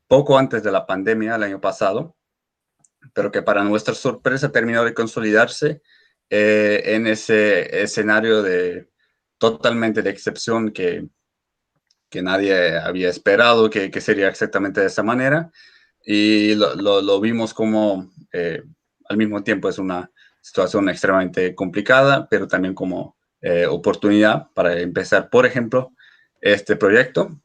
poco antes de la pandemia el año pasado, pero que para nuestra sorpresa terminó de consolidarse en ese escenario totalmente de excepción que nadie había esperado que sería exactamente de esa manera. Y lo vimos como al mismo tiempo es una situación extremadamente complicada, pero también como oportunidad para empezar, por ejemplo, este proyecto.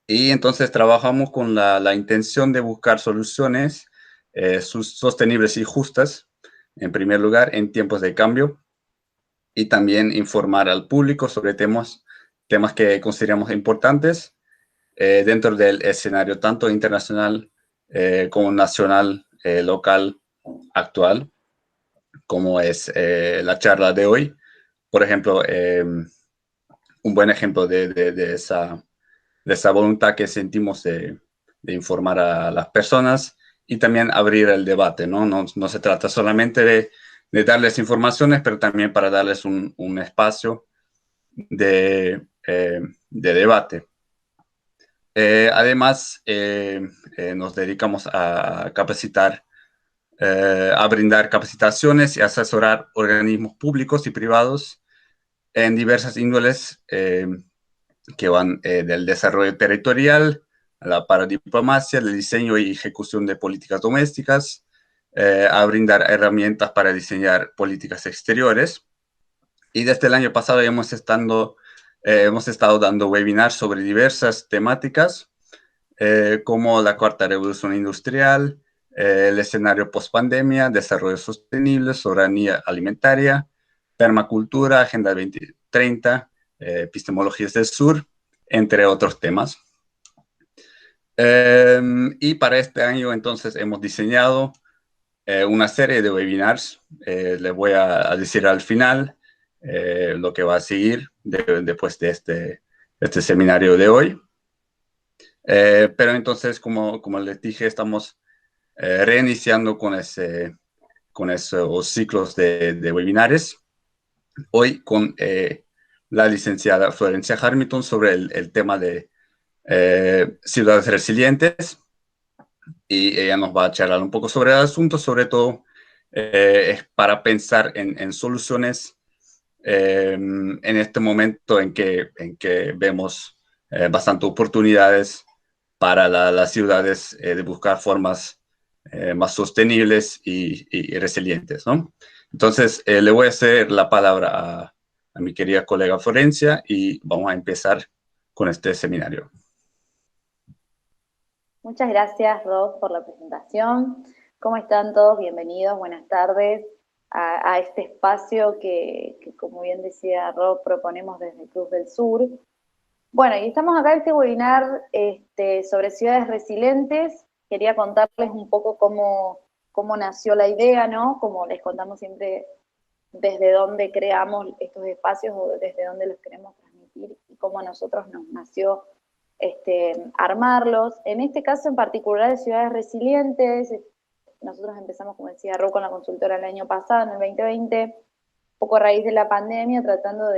Y entonces trabajamos con la intención de buscar soluciones sostenibles y justas, en primer lugar, en tiempos de cambio, y también informar al público sobre temas que consideramos importantes dentro del escenario tanto internacional como nacional, local, actual, como es la charla de hoy. Por ejemplo, un buen ejemplo de esa voluntad que sentimos de informar a las personas y también abrir el debate, ¿no? No se trata solamente de darles informaciones, pero también para darles un espacio de debate. Además, nos dedicamos a capacitar, a brindar capacitaciones y asesorar organismos públicos y privados en diversas índoles que van del desarrollo territorial a la paradiplomacia, el diseño y ejecución de políticas domésticas, a brindar herramientas para diseñar políticas exteriores. Y desde el año pasado hemos estado dando webinars sobre diversas temáticas, como la cuarta revolución industrial, el escenario post-pandemia, desarrollo sostenible, soberanía alimentaria, permacultura, Agenda 2030, epistemologías del sur, entre otros temas. Y para este año entonces hemos diseñado una serie de webinars. Les voy a decir al final lo que va a seguir después de este seminario de hoy. Pero entonces, como les dije, estamos reiniciando con esos ciclos de webinares. Hoy con la licenciada Florencia Harmington sobre el tema de ciudades resilientes, y ella nos va a charlar un poco sobre el asunto, sobre todo para pensar en soluciones en este momento en que vemos bastante oportunidades para las ciudades de buscar formas más sostenibles y resilientes, ¿no? Entonces, le voy a hacer la palabra a mi querida colega Florencia y vamos a empezar con este seminario. Muchas gracias, Rob, por la presentación. ¿Cómo están todos? Bienvenidos, buenas tardes a este espacio que, como bien decía Rob, proponemos desde Cruz del Sur. Bueno, y estamos acá en este webinar sobre ciudades resilientes. Quería contarles un poco cómo nació la idea, ¿no? Como les contamos siempre, desde dónde creamos estos espacios o desde dónde los queremos transmitir y cómo a nosotros nos nació armarlos. En este caso en particular de ciudades resilientes, nosotros empezamos, como decía Ro, con la consultora el año pasado, en el 2020, un poco a raíz de la pandemia, tratando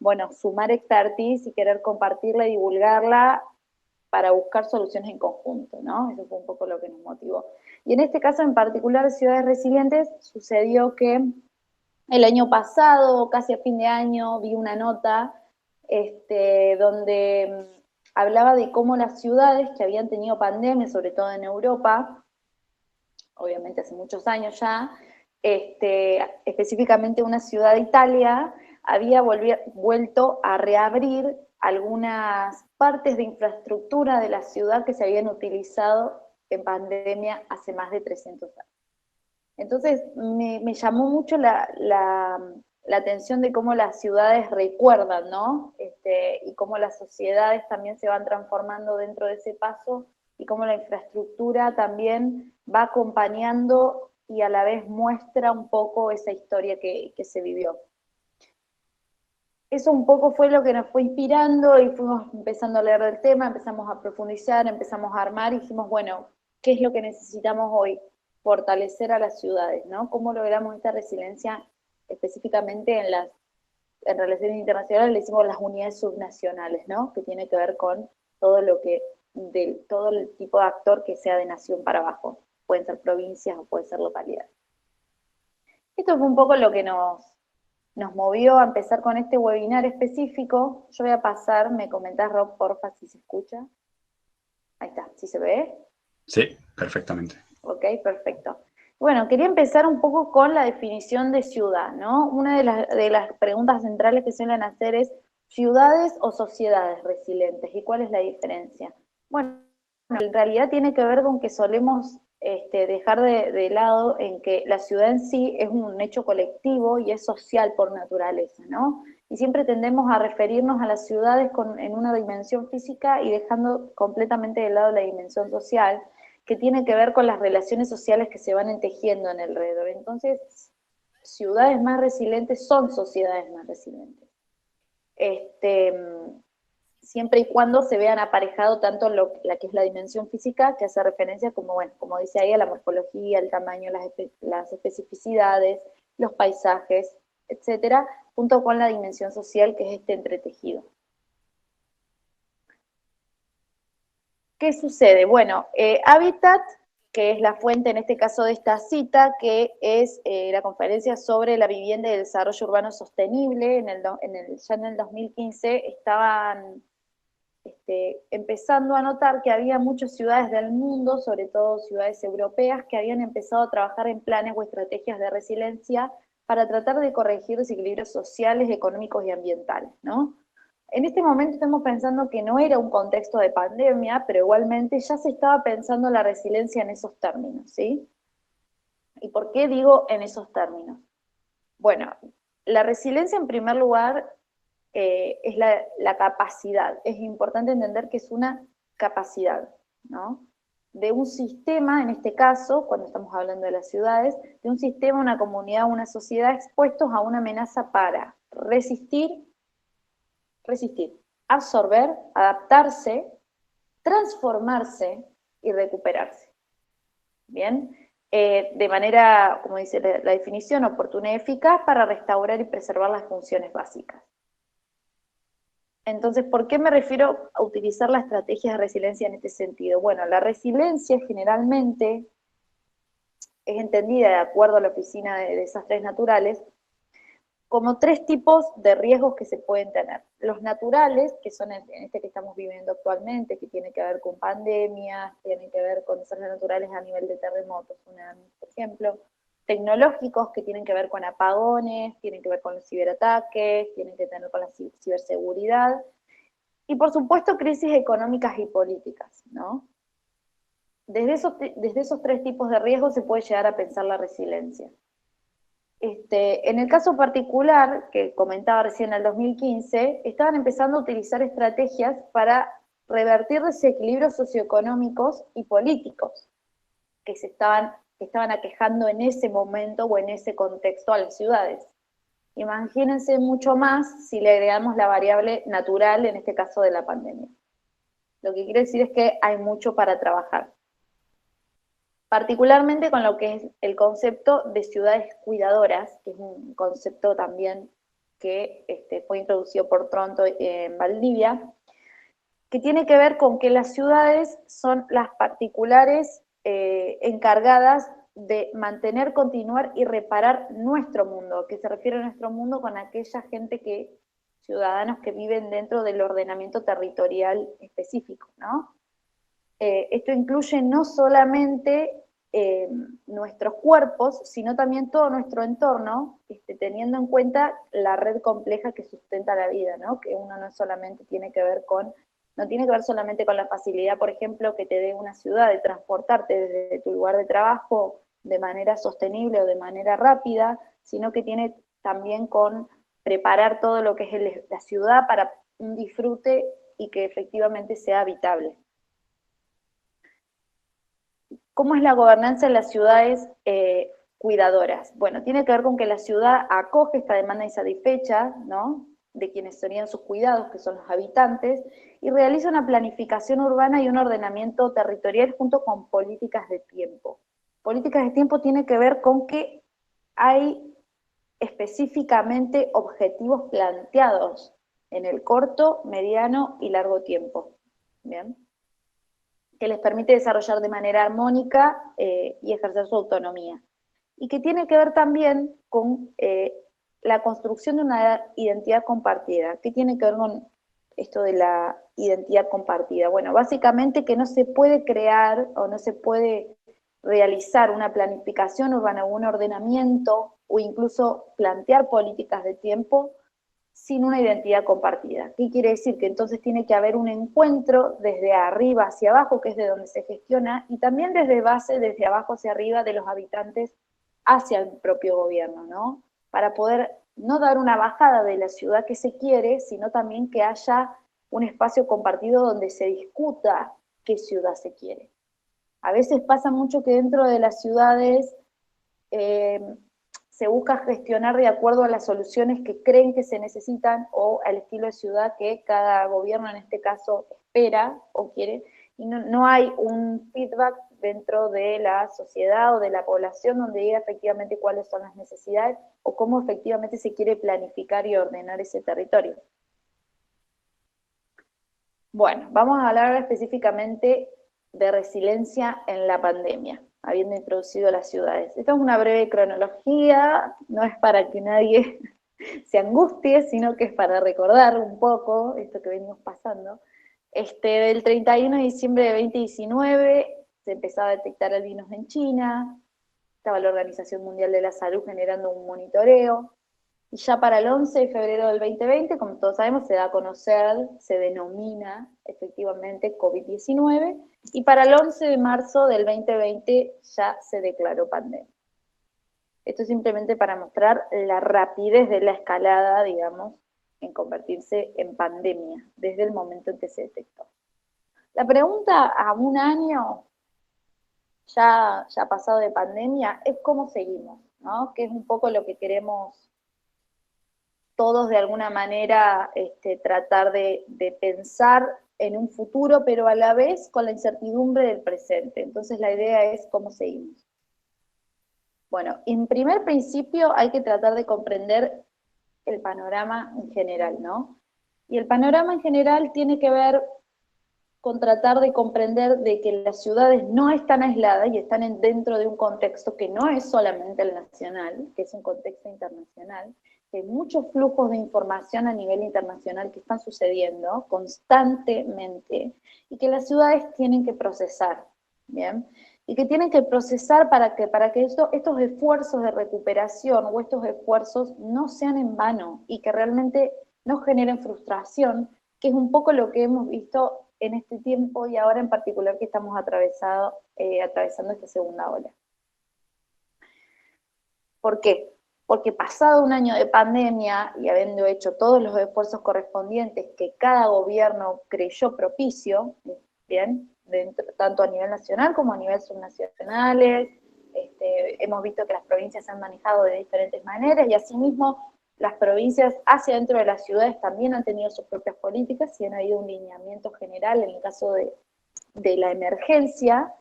bueno, sumar expertise y querer compartirla y divulgarla para buscar soluciones en conjunto, ¿no? Eso fue un poco lo que nos motivó. Y en este caso en particular, ciudades resilientes, sucedió que el año pasado, casi a fin de año, vi una nota donde hablaba de cómo las ciudades que habían tenido pandemia, sobre todo en Europa, obviamente hace muchos años ya, específicamente una ciudad de Italia, había vuelto a reabrir algunas partes de infraestructura de la ciudad que se habían utilizado en pandemia hace más de 300 años. Entonces me llamó mucho la atención de cómo las ciudades recuerdan, ¿no? Y cómo las sociedades también se van transformando dentro de ese paso y cómo la infraestructura también va acompañando y a la vez muestra un poco esa historia que se vivió. Eso un poco fue lo que nos fue inspirando y fuimos empezando a leer del tema, empezamos a profundizar, empezamos a armar y dijimos, bueno, ¿qué es lo que necesitamos hoy? Fortalecer a las ciudades, ¿no? ¿Cómo logramos esta resiliencia específicamente en relaciones internacionales? Le decimos las unidades subnacionales, ¿no? Que tiene que ver con todo lo que de todo el tipo de actor que sea de nación para abajo. Pueden ser provincias o pueden ser localidades. Esto fue un poco lo que nos movió a empezar con este webinar específico. Yo voy a pasar, me comentás, Rob, porfa, si se escucha. Ahí está, ¿sí se ve? Sí, perfectamente. Ok, perfecto. Bueno, quería empezar un poco con la definición de ciudad, ¿no? Una de las preguntas centrales que suelen hacer es, ¿ciudades o sociedades resilientes? ¿Y cuál es la diferencia? Bueno, en realidad tiene que ver con que solemos dejar de lado en que la ciudad en sí es un hecho colectivo y es social por naturaleza, ¿no? Y siempre tendemos a referirnos a las ciudades en una dimensión física y dejando completamente de lado la dimensión social, que tiene que ver con las relaciones sociales que se van entejiendo en el alrededor. Entonces, ciudades más resilientes son sociedades más resilientes. Siempre y cuando se vean aparejado tanto la que es la dimensión física, que hace referencia, como, bueno, como dice ahí, a la morfología, el tamaño, las especificidades, los paisajes, etcétera, junto con la dimensión social, que es este entretejido. ¿Qué sucede? Bueno, Habitat, que es la fuente en este caso de esta cita, que es la conferencia sobre la vivienda y el desarrollo urbano sostenible, ya en el 2015 estaban empezando a notar que había muchas ciudades del mundo, sobre todo ciudades europeas, que habían empezado a trabajar en planes o estrategias de resiliencia para tratar de corregir desequilibrios sociales, económicos y ambientales, ¿no? En este momento estamos pensando que no era un contexto de pandemia, pero igualmente ya se estaba pensando la resiliencia en esos términos, ¿sí? ¿Y por qué digo en esos términos? Bueno, la resiliencia en primer lugar es la capacidad. Es importante entender que es una capacidad, ¿no? De un sistema, en este caso, cuando estamos hablando de las ciudades, de un sistema, una comunidad, una sociedad expuestos a una amenaza para resistir, absorber, adaptarse, transformarse y recuperarse. Bien, de manera, como dice la definición, oportuna y eficaz para restaurar y preservar las funciones básicas. Entonces, ¿por qué me refiero a utilizar la estrategia de resiliencia en este sentido? Bueno, la resiliencia generalmente es entendida, de acuerdo a la Oficina de Desastres Naturales, como tres tipos de riesgos que se pueden tener. Los naturales, que son en este que estamos viviendo actualmente, que tiene que ver con pandemias, tiene que ver con desastres naturales a nivel de terremotos, tsunamis, por ejemplo. Tecnológicos, que tienen que ver con apagones, tienen que ver con los ciberataques, tienen que ver con la ciberseguridad. Y por supuesto, crisis económicas y políticas, ¿no? Desde esos tres tipos de riesgos se puede llegar a pensar la resiliencia. En el caso particular, que comentaba recién en el 2015, estaban empezando a utilizar estrategias para revertir desequilibrios socioeconómicos y políticos que estaban aquejando en ese momento o en ese contexto a las ciudades. Imagínense mucho más si le agregamos la variable natural, en este caso de la pandemia. Lo que quiere decir es que hay mucho para trabajar. Particularmente con lo que es el concepto de ciudades cuidadoras, que es un concepto también que fue introducido por Tronto en Valdivia, que tiene que ver con que las ciudades son las particulares encargadas de mantener, continuar y reparar nuestro mundo, que se refiere a nuestro mundo con aquella gente ciudadanos que viven dentro del ordenamiento territorial específico, ¿no? Esto incluye no solamente nuestros cuerpos, sino también todo nuestro entorno, teniendo en cuenta la red compleja que sustenta la vida, ¿no? Que uno no solamente tiene que ver solamente con la facilidad, por ejemplo, que te dé una ciudad de transportarte desde tu lugar de trabajo de manera sostenible o de manera rápida, sino que tiene también con preparar todo lo que es la ciudad para un disfrute y que efectivamente sea habitable. ¿Cómo es la gobernanza en las ciudades cuidadoras? Bueno, tiene que ver con que la ciudad acoge esta demanda insatisfecha, ¿no?, de quienes serían sus cuidados, que son los habitantes, y realiza una planificación urbana y un ordenamiento territorial junto con políticas de tiempo. Políticas de tiempo tiene que ver con que hay específicamente objetivos planteados en el corto, mediano y largo tiempo. ¿Bien? que les permite desarrollar de manera armónica y ejercer su autonomía. Y que tiene que ver también con la construcción de una identidad compartida. ¿Qué tiene que ver con esto de la identidad compartida? Bueno, básicamente que no se puede crear o no se puede realizar una planificación urbana o un ordenamiento o incluso plantear políticas de tiempo sin una identidad compartida. ¿Qué quiere decir? Que entonces tiene que haber un encuentro desde arriba hacia abajo, que es de donde se gestiona, y también desde base, desde abajo hacia arriba, de los habitantes hacia el propio gobierno, ¿no? Para poder no dar una bajada de la ciudad que se quiere, sino también que haya un espacio compartido donde se discuta qué ciudad se quiere. A veces pasa mucho que dentro de las ciudades se busca gestionar de acuerdo a las soluciones que creen que se necesitan o al estilo de ciudad que cada gobierno en este caso espera o quiere, y no hay un feedback dentro de la sociedad o de la población donde diga efectivamente cuáles son las necesidades o cómo efectivamente se quiere planificar y ordenar ese territorio. Bueno, vamos a hablar específicamente de resiliencia en la pandemia, habiendo introducido las ciudades. Esta es una breve cronología, no es para que nadie se angustie, sino que es para recordar un poco esto que venimos pasando. Del 31 de diciembre de 2019 se empezaba a detectar albinos en China, estaba la Organización Mundial de la Salud generando un monitoreo, y ya para el 11 de febrero del 2020, como todos sabemos, se da a conocer, se denomina efectivamente COVID-19, y para el 11 de marzo del 2020 ya se declaró pandemia. Esto es simplemente para mostrar la rapidez de la escalada, digamos, en convertirse en pandemia, desde el momento en que se detectó. La pregunta a un año ya pasado de pandemia es cómo seguimos, ¿no? Que es un poco lo que queremos todos de alguna manera tratar de pensar en un futuro, pero a la vez con la incertidumbre del presente. Entonces la idea es cómo seguimos. Bueno, en primer principio hay que tratar de comprender el panorama en general, ¿no? Y el panorama en general tiene que ver con tratar de comprender de que las ciudades no están aisladas y están dentro de un contexto que no es solamente el nacional, que es un contexto internacional, que hay muchos flujos de información a nivel internacional que están sucediendo constantemente y que las ciudades tienen que procesar, ¿bien? Y que tienen que procesar para que estos esfuerzos de recuperación o estos esfuerzos no sean en vano y que realmente no generen frustración, que es un poco lo que hemos visto en este tiempo y ahora en particular que estamos atravesando esta segunda ola. ¿Por qué? Porque pasado un año de pandemia y habiendo hecho todos los esfuerzos correspondientes que cada gobierno creyó propicio, ¿bien? Tanto a nivel nacional como a nivel subnacionales, hemos visto que las provincias se han manejado de diferentes maneras y asimismo las provincias hacia dentro de las ciudades también han tenido sus propias políticas y han habido un lineamiento general en el caso de la emergencia.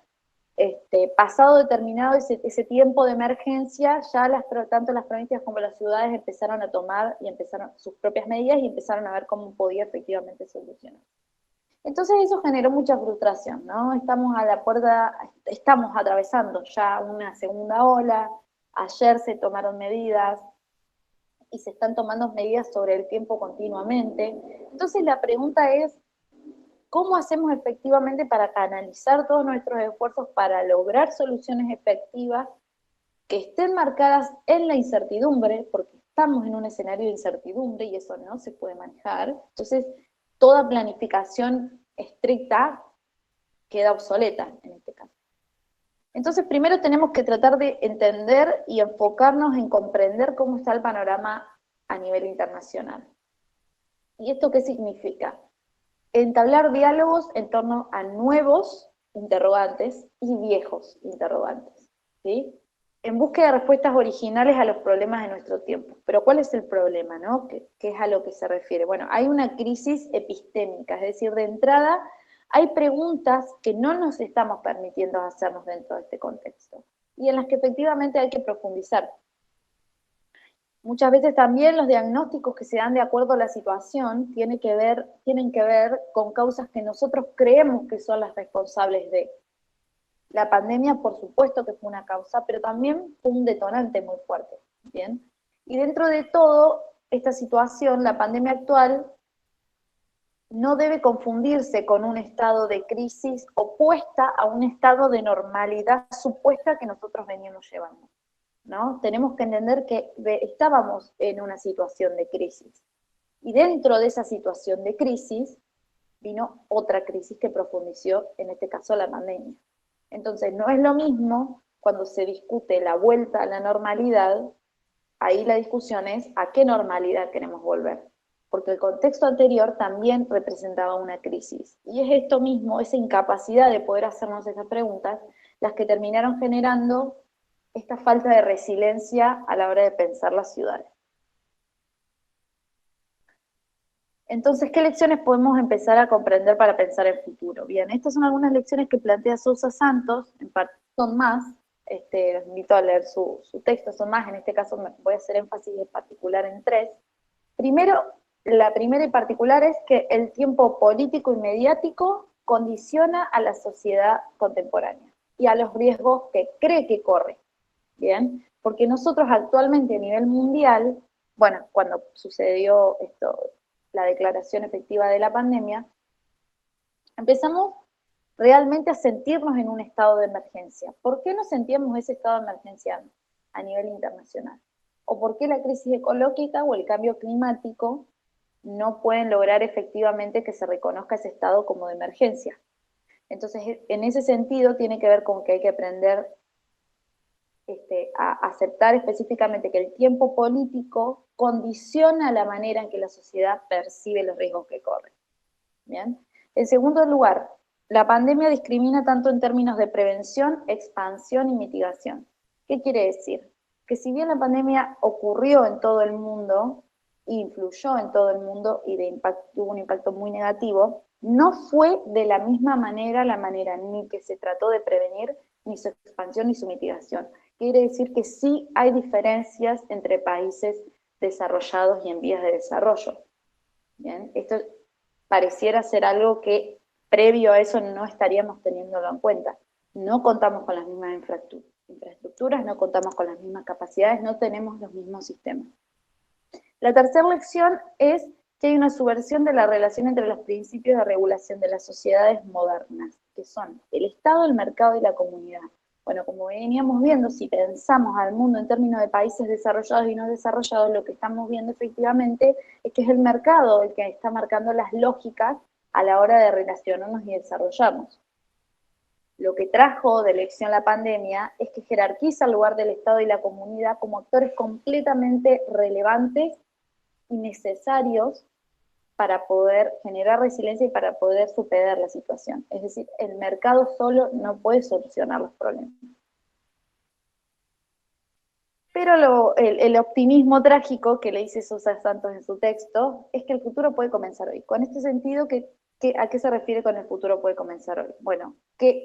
Pasado determinado ese tiempo de emergencia, ya tanto las provincias como las ciudades empezaron a tomar y empezaron sus propias medidas y empezaron a ver cómo podía efectivamente solucionar. Entonces eso generó mucha frustración, ¿no? Estamos a la puerta, estamos atravesando ya una segunda ola, ayer se tomaron medidas y se están tomando medidas sobre el tiempo continuamente. Entonces la pregunta es, ¿cómo hacemos efectivamente para canalizar todos nuestros esfuerzos para lograr soluciones efectivas que estén marcadas en la incertidumbre? Porque estamos en un escenario de incertidumbre y eso no se puede manejar. Entonces, toda planificación estricta queda obsoleta en este caso. Entonces, primero tenemos que tratar de entender y enfocarnos en comprender cómo está el panorama a nivel internacional. ¿Y esto qué significa? Entablar diálogos en torno a nuevos interrogantes y viejos interrogantes, ¿sí? En búsqueda de respuestas originales a los problemas de nuestro tiempo. Pero ¿cuál es el problema, no? ¿Qué es a lo que se refiere? Bueno, hay una crisis epistémica, es decir, de entrada hay preguntas que no nos estamos permitiendo hacernos dentro de este contexto y en las que efectivamente hay que profundizar. Muchas veces también los diagnósticos que se dan de acuerdo a la situación tienen que ver con causas que nosotros creemos que son las responsables de. La pandemia, por supuesto que fue una causa, pero también fue un detonante muy fuerte, ¿bien? Y dentro de todo, esta situación, la pandemia actual, no debe confundirse con un estado de crisis opuesta a un estado de normalidad supuesta que nosotros veníamos llevando, ¿no? Tenemos que entender que estábamos en una situación de crisis. Y dentro de esa situación de crisis vino otra crisis que profundizó, en este caso, la pandemia. Entonces, no es lo mismo cuando se discute la vuelta a la normalidad, ahí la discusión es a qué normalidad queremos volver, porque el contexto anterior también representaba una crisis. Y es esto mismo, esa incapacidad de poder hacernos esas preguntas, las que terminaron generando esta falta de resiliencia a la hora de pensar las ciudades. Entonces, ¿qué lecciones podemos empezar a comprender para pensar el futuro? Bien, estas son algunas lecciones que plantea Sousa Santos, en parte son más, los invito a leer su texto, son más, en este caso voy a hacer énfasis en particular en tres. Primero, la primera en particular es que el tiempo político y mediático condiciona a la sociedad contemporánea y a los riesgos que cree que corre, ¿bien? Porque nosotros actualmente a nivel mundial, bueno, cuando sucedió esto, la declaración efectiva de la pandemia, empezamos realmente a sentirnos en un estado de emergencia. ¿Por qué no sentíamos ese estado de emergencia a nivel internacional? ¿O por qué la crisis ecológica o el cambio climático no pueden lograr efectivamente que se reconozca ese estado como de emergencia? Entonces, en ese sentido, tiene que ver con que hay que aprender a aceptar específicamente que el tiempo político condiciona la manera en que la sociedad percibe los riesgos que corre. ¿Bien? En segundo lugar, la pandemia discrimina tanto en términos de prevención, expansión y mitigación. ¿Qué quiere decir? Que si bien la pandemia ocurrió en todo el mundo, influyó en todo el mundo y tuvo un impacto muy negativo, no fue de la misma manera la manera ni que se trató de prevenir, ni su expansión, ni su mitigación. Quiere decir que sí hay diferencias entre países desarrollados y en vías de desarrollo. ¿Bien? Esto pareciera ser algo que previo a eso no estaríamos teniéndolo en cuenta. No contamos con las mismas infraestructuras, no contamos con las mismas capacidades, no tenemos los mismos sistemas. La tercera lección es que hay una subversión de la relación entre los principios de regulación de las sociedades modernas, que son el Estado, el mercado y la comunidad. Bueno, como veníamos viendo, si pensamos al mundo en términos de países desarrollados y no desarrollados, lo que estamos viendo efectivamente es que es el mercado el que está marcando las lógicas a la hora de relacionarnos y desarrollarnos. Lo que trajo de lección la pandemia es que jerarquiza el lugar del Estado y la comunidad como actores completamente relevantes y necesarios para poder generar resiliencia y para poder superar la situación. Es decir, el mercado solo no puede solucionar los problemas. Pero el optimismo trágico que le dice Sousa Santos en su texto es que el futuro puede comenzar hoy. Con este sentido, ¿a qué se refiere con el futuro puede comenzar hoy? Bueno, que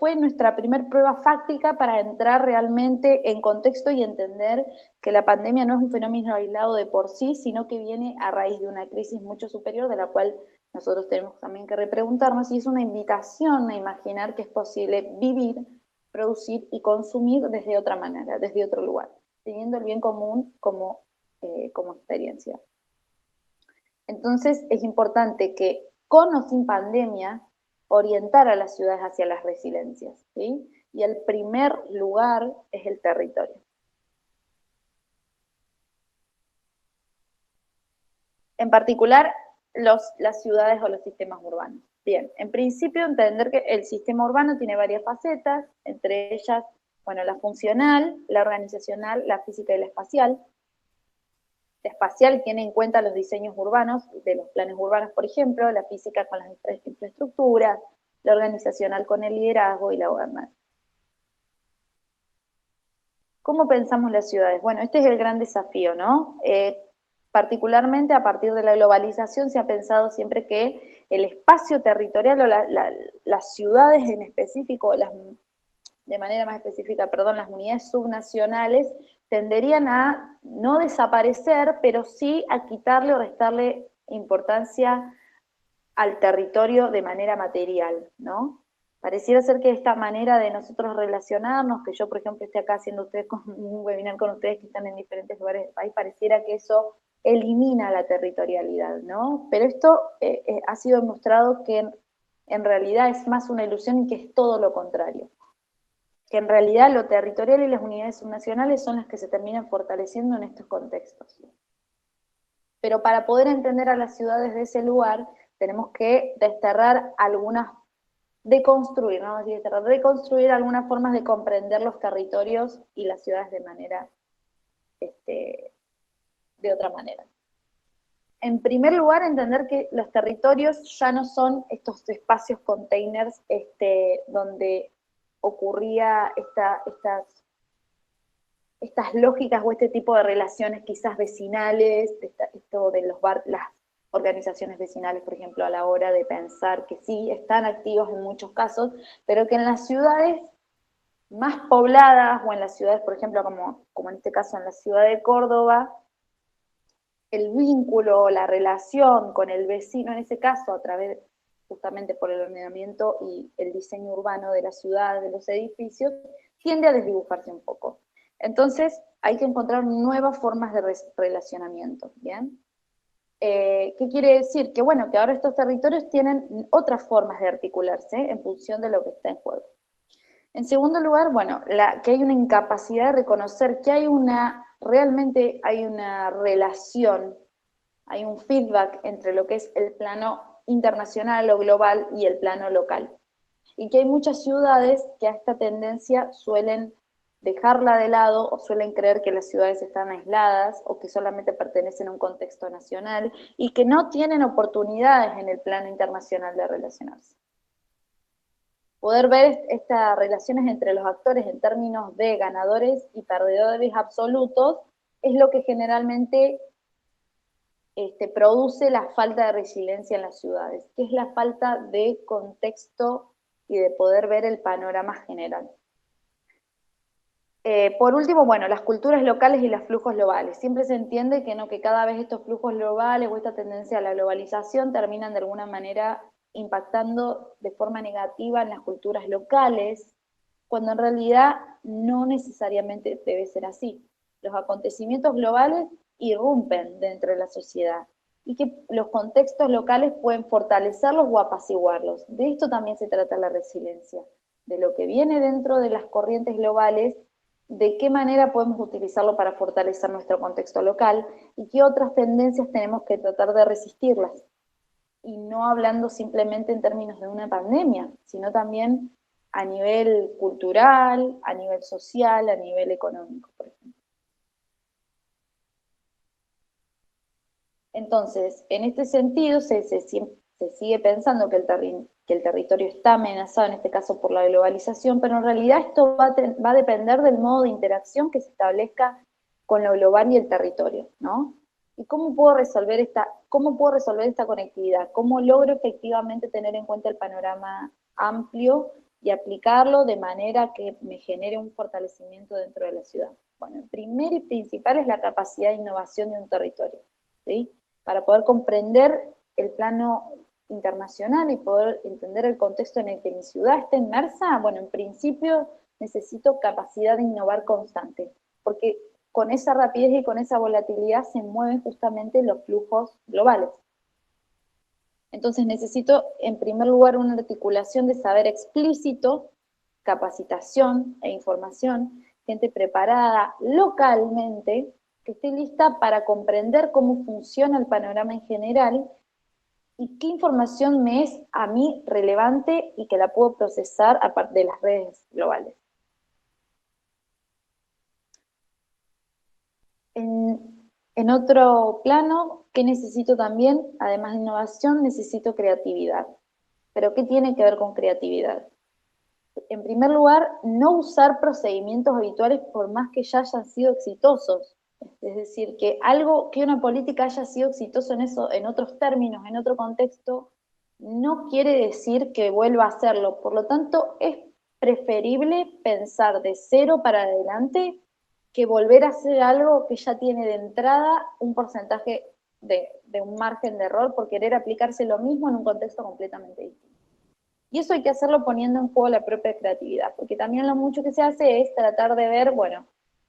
fue nuestra primer prueba fáctica para entrar realmente en contexto y entender que la pandemia no es un fenómeno aislado de por sí, sino que viene a raíz de una crisis mucho superior, de la cual nosotros tenemos también que repreguntarnos, y es una invitación a imaginar que es posible vivir, producir y consumir desde otra manera, desde otro lugar, teniendo el bien común como experiencia. Entonces es importante que con o sin pandemia orientar a las ciudades hacia las resiliencias, ¿sí? Y el primer lugar es el territorio. En particular, las ciudades o los sistemas urbanos. Bien, en principio entender que el sistema urbano tiene varias facetas, entre ellas, bueno, la funcional, la organizacional, la física y la espacial. La espacial tiene en cuenta los diseños urbanos, de los planes urbanos, por ejemplo, la física con las infraestructuras, la organizacional con el liderazgo y la gobernanza. ¿Cómo pensamos las ciudades? Bueno, este es el gran desafío, ¿no? Particularmente a partir de la globalización se ha pensado siempre que el espacio territorial o las ciudades en específico, de manera más específica, perdón, las unidades subnacionales tenderían a no desaparecer, pero sí a quitarle o restarle importancia al territorio de manera material, ¿no? Pareciera ser que esta manera de nosotros relacionarnos, que yo, por ejemplo, esté acá haciendo ustedes con un webinar con ustedes que están en diferentes lugares del país, pareciera que eso elimina la territorialidad, ¿no? Pero esto ha sido demostrado que en realidad es más una ilusión y que es todo lo contrario. Que en realidad lo territorial y las unidades subnacionales son las que se terminan fortaleciendo en estos contextos. Pero para poder entender a las ciudades de ese lugar, tenemos que desterrar algunas, deconstruir, ¿no? Reconstruir algunas formas de comprender los territorios y las ciudades de manera, de otra manera. En primer lugar, entender que los territorios ya no son estos espacios containers donde ocurría estas lógicas o este tipo de relaciones quizás vecinales, esto de las organizaciones vecinales, por ejemplo, a la hora de pensar que sí, están activos en muchos casos, pero que en las ciudades más pobladas, o en las ciudades, por ejemplo, como en este caso en la ciudad de Córdoba, el vínculo, la relación con el vecino, en ese caso, a través justamente por el ordenamiento y el diseño urbano de la ciudad, de los edificios, tiende a desdibujarse un poco. Entonces, hay que encontrar nuevas formas de relacionamiento, ¿bien? ¿Qué quiere decir? Que bueno, que ahora estos territorios tienen otras formas de articularse en función de lo que está en juego. En segundo lugar, bueno, que hay una incapacidad de reconocer que realmente hay una relación, hay un feedback entre lo que es el plano internacional o global y el plano local. Y que hay muchas ciudades que a esta tendencia suelen dejarla de lado o suelen creer que las ciudades están aisladas o que solamente pertenecen a un contexto nacional y que no tienen oportunidades en el plano internacional de relacionarse. Poder ver estas relaciones entre los actores en términos de ganadores y perdedores absolutos es lo que generalmente produce la falta de resiliencia en las ciudades, que es la falta de contexto y de poder ver el panorama general. Por último, bueno, las culturas locales y los flujos globales. Siempre se entiende que, no, que cada vez estos flujos globales o esta tendencia a la globalización terminan de alguna manera impactando de forma negativa en las culturas locales, cuando en realidad no necesariamente debe ser así. Los acontecimientos globales irrumpen dentro de la sociedad y que los contextos locales pueden fortalecerlos o apaciguarlos. De esto también se trata la resiliencia, de lo que viene dentro de las corrientes globales, de qué manera podemos utilizarlo para fortalecer nuestro contexto local y qué otras tendencias tenemos que tratar de resistirlas. Y no hablando simplemente en términos de una pandemia, sino también a nivel cultural, a nivel social, a nivel económico, por ejemplo. Entonces, en este sentido, se sigue pensando que el territorio está amenazado, en este caso por la globalización, pero en realidad esto va a depender del modo de interacción que se establezca con lo global y el territorio, ¿no? ¿Y cómo puedo resolver esta conectividad? ¿Cómo logro efectivamente tener en cuenta el panorama amplio y aplicarlo de manera que me genere un fortalecimiento dentro de la ciudad? Bueno, el primero y principal es la capacidad de innovación de un territorio, ¿sí? Para poder comprender el plano internacional y poder entender el contexto en el que mi ciudad está inmersa, bueno, en principio necesito capacidad de innovar constante, porque con esa rapidez y con esa volatilidad se mueven justamente los flujos globales. Entonces necesito, en primer lugar, una articulación de saber explícito, capacitación e información, gente preparada localmente, que esté lista para comprender cómo funciona el panorama en general y qué información me es a mí relevante y que la puedo procesar a partir de las redes globales. En otro plano, ¿qué necesito también? Además de innovación, necesito creatividad. ¿Pero qué tiene que ver con creatividad? En primer lugar, no usar procedimientos habituales por más que ya hayan sido exitosos. Es decir, que una política haya sido exitosa en otros términos, en otro contexto, no quiere decir que vuelva a hacerlo. Por lo tanto, es preferible pensar de cero para adelante que volver a hacer algo que ya tiene de entrada un porcentaje de un margen de error por querer aplicarse lo mismo en un contexto completamente distinto. Y eso hay que hacerlo poniendo en juego la propia creatividad, porque también lo mucho que se hace es tratar de ver, bueno,